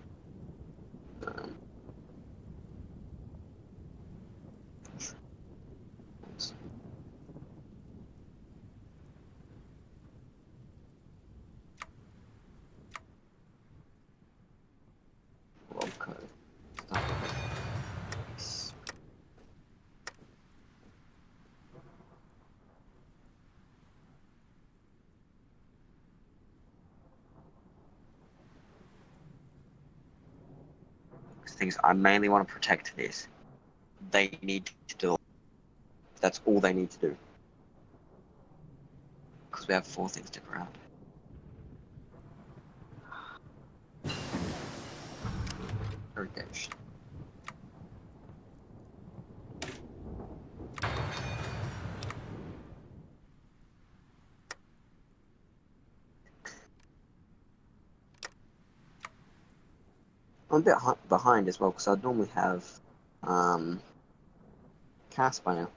Speaker 1: World code. Start with things I mainly want to protect this. They need to do. That's all they need to do. Because we have 4 things to grab. Irrigation. I'm a bit behind as well because I'd normally have cast by now.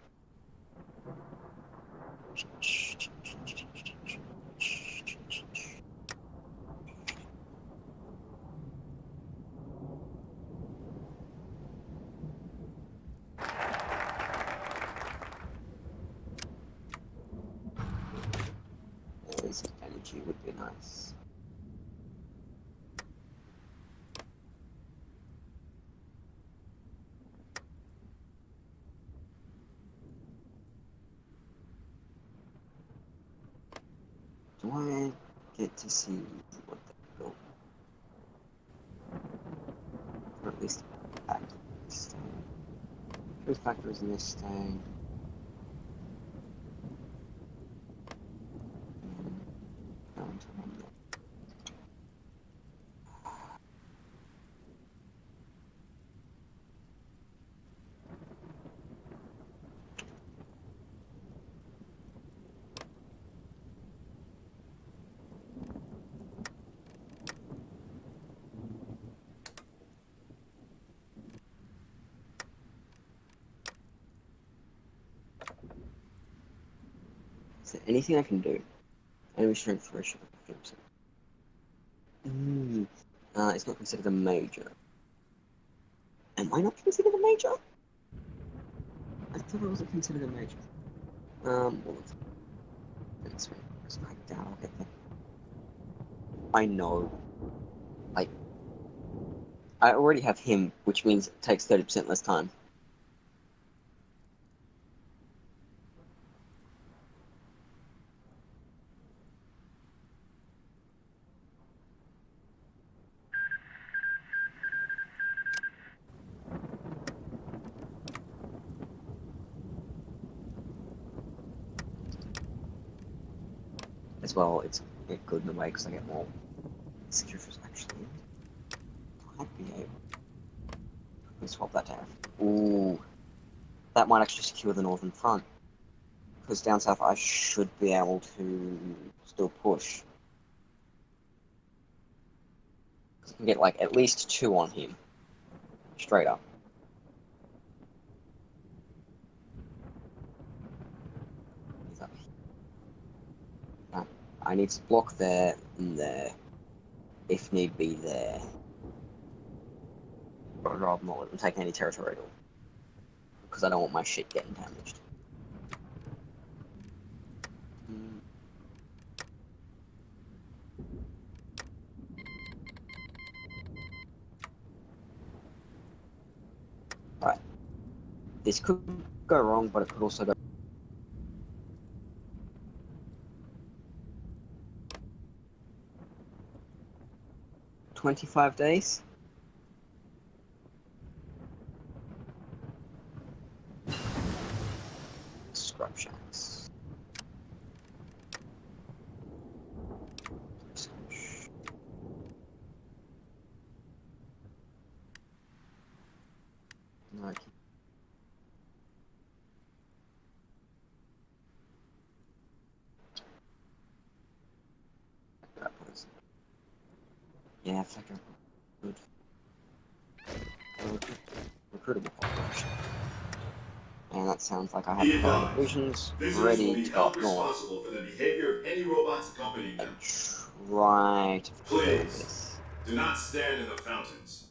Speaker 1: There's energy would be nice. Do I get to see what they built? Or at least factories this time. There's factories in this thing. Down to one there. Is there anything I can do? Enemy strength ratio. It's not considered a major. Am I not considered a major? I thought I wasn't considered a major. Well, that's right. I doubt I'll get that. I know. Like, I already have him, which means it takes 30% less time. As well, it's good in a way because I get more signatures actually. Might be able. Let's swap that down. Ooh, that might actually secure the northern front. Because down south, I should be able to still push. I can get like at least 2 on him, straight up. He's up here. I need to block there and there, if need be there. But I'd rather not let them take any territory at all, because I don't want my shit getting damaged. Alright. This could go wrong, but it could also go. "25 days? Scrub shacks. No, I can't. Yeah, flicker. Good. Recruitable population. And that sounds like I have
Speaker 3: Be
Speaker 1: a pair of
Speaker 3: advised,
Speaker 1: divisions
Speaker 3: visitors will
Speaker 1: ready
Speaker 3: be
Speaker 1: to go
Speaker 3: held
Speaker 1: up north
Speaker 3: responsible for the behavior of any robots accompanying them.
Speaker 1: and try to fulfill
Speaker 3: Please,
Speaker 1: this.
Speaker 3: do not stand in the fountains.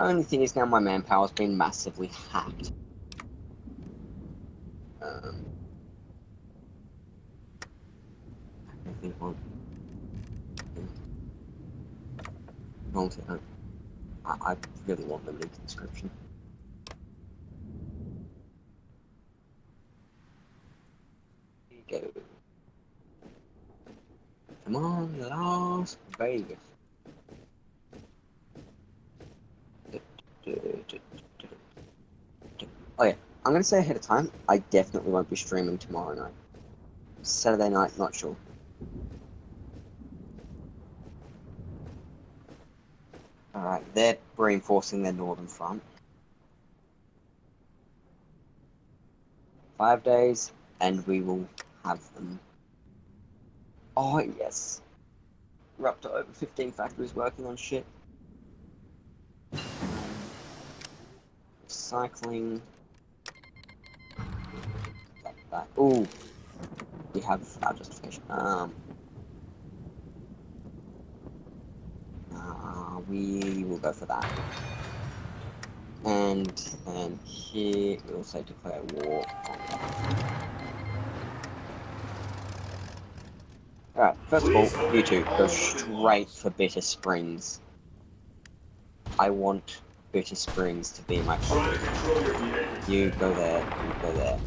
Speaker 1: Only thing is now my manpower's been massively hacked. I think I really want limited conscription. Here you go. Come on, Las Vegas. Oh yeah, I'm gonna say ahead of time, I definitely won't be streaming tomorrow night. Saturday night, not sure. Alright, they're reinforcing their northern front. 5 days, and we will have them. Oh yes. We're up to over 15 factories working on shit. Cycling. That. Ooh. We have our justification. We will go for that. And then here we also declare war on that. Alright, first of all, you two go straight for Bitter Springs. I want Bitter Springs to be my
Speaker 3: Try to
Speaker 1: focus.
Speaker 3: control your behavior.
Speaker 1: You go there, you go there.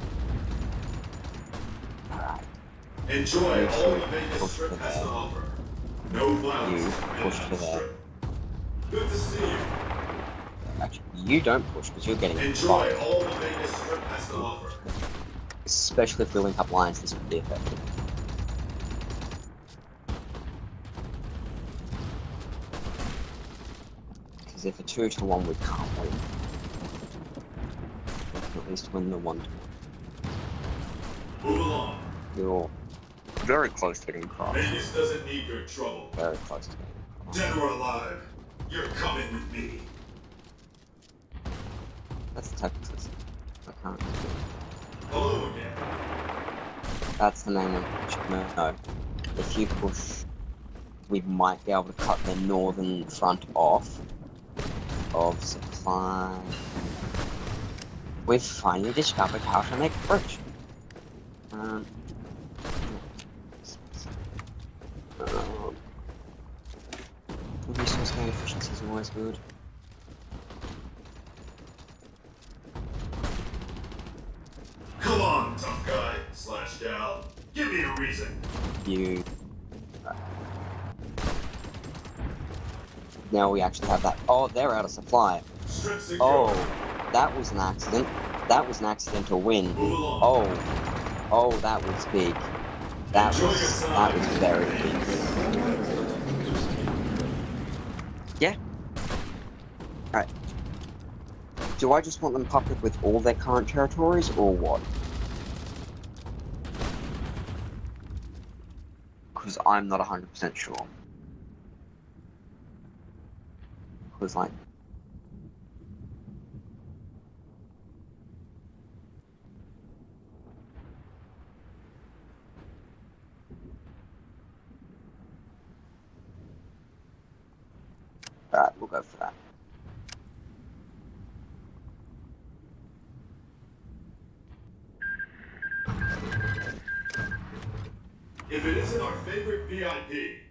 Speaker 1: Alright,
Speaker 3: Enjoy
Speaker 1: You
Speaker 3: all
Speaker 1: should
Speaker 3: the Vegas
Speaker 1: push
Speaker 3: Strip
Speaker 1: for
Speaker 3: has to
Speaker 1: that.
Speaker 3: offer. No violence.
Speaker 1: You
Speaker 3: permitted
Speaker 1: push
Speaker 3: on
Speaker 1: for
Speaker 3: the
Speaker 1: that.
Speaker 3: Strip. Good to see you.
Speaker 1: Actually, you don't push because you're getting
Speaker 3: Enjoy
Speaker 1: fucked.
Speaker 3: all the Vegas Strip has to offer.
Speaker 1: Especially if we link up lines, this would be effective. Because if a 2-to-1 we can't win. We can at least win the 1-to-1.
Speaker 3: Move along.
Speaker 1: You're very close to getting crossed.
Speaker 3: Vegas doesn't need your trouble.
Speaker 1: Very close to getting crossed.
Speaker 3: Dead or alive, you're coming with me.
Speaker 1: That's Texas. I can't.
Speaker 3: Hello again.
Speaker 1: That's the main one. No. If you push, we might be able to cut the northern front off of supply. We've finally discovered how to make bridge. Um, resource gain efficiency is always good.
Speaker 3: Come on, tough guy slash gal. Give me a reason.
Speaker 1: You. Now we actually have that. Oh, they're out of supply.
Speaker 3: Strip secure.
Speaker 1: Oh, that was an accident. That was an accidental win.
Speaker 3: Move along.
Speaker 1: Oh, that was big. That
Speaker 3: Enjoy
Speaker 1: was
Speaker 3: your time.
Speaker 1: very big. Yeah. Right. Do I just want them puppet with all their current territories, or what? Because I'm not 100% sure. Because, like... Alright, we'll go for that.
Speaker 3: If it isn't our favorite VIP.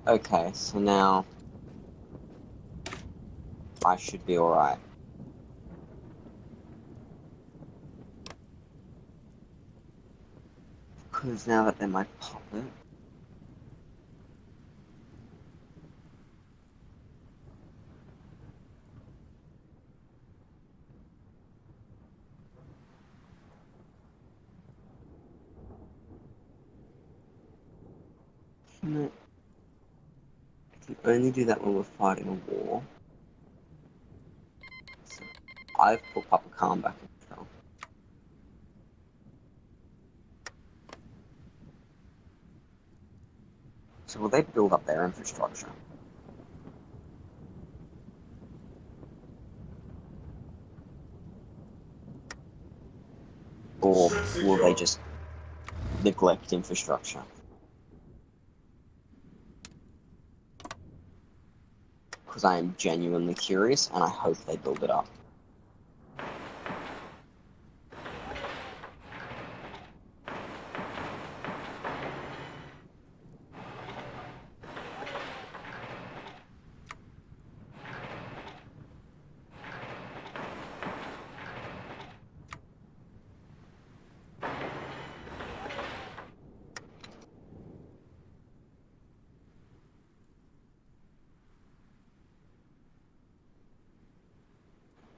Speaker 1: Okay, so now... I should be alright. Because now that they're my puppet... I can only do that when we're fighting a war. So I've put Papa Khan back in control. So will they build up their infrastructure? Or will they just neglect infrastructure? Because I am genuinely curious, and I hope they build it up.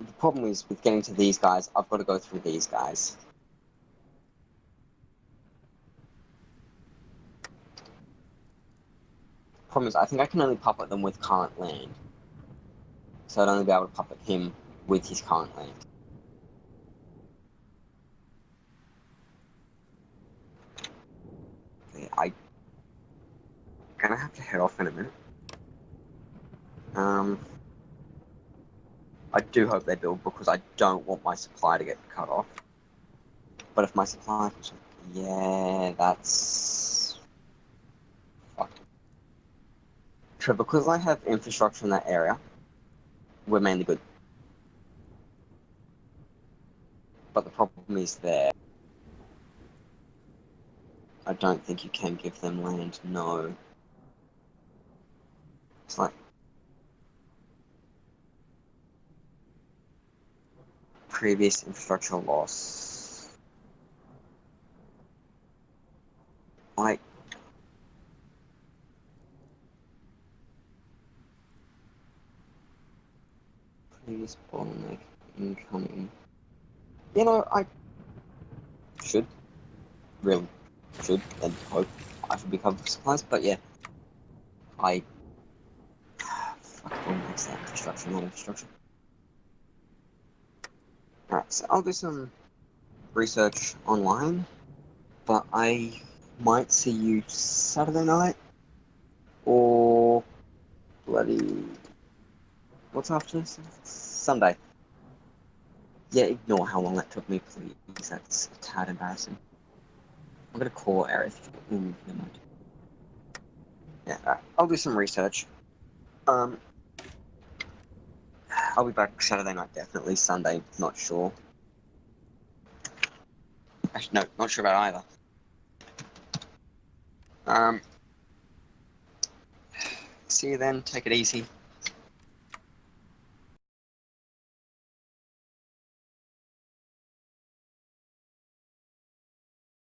Speaker 1: The problem is, with getting to these guys, I've got to go through these guys. Problem is, I think I can only puppet them with current land. So I'd only be able to puppet him with his current land. Okay, I'm gonna have to head off in a minute. I do hope they build, because I don't want my supply to get cut off. But if my supply... Yeah, that's... Fuck. So because I have infrastructure in that area, we're mainly good. But the problem is there. I don't think you can give them land, no. It's like... Previous infrastructure loss. Like... Previous bottleneck incoming. You know, I should. Really should, and hope I should be covered for supplies, but yeah. I... Fuck, what makes that infrastructure, not infrastructure? Alright, so I'll do some research online, but I might see you Saturday night, or bloody... What's after this? Sunday. Yeah, ignore how long that took me, please. That's a tad embarrassing. I'm gonna call Area 50. Ooh, never mind. Yeah, alright. I'll do some research. I'll be back Saturday night, definitely. Sunday, not sure. Actually, no, not sure about either. See you then. Take it easy.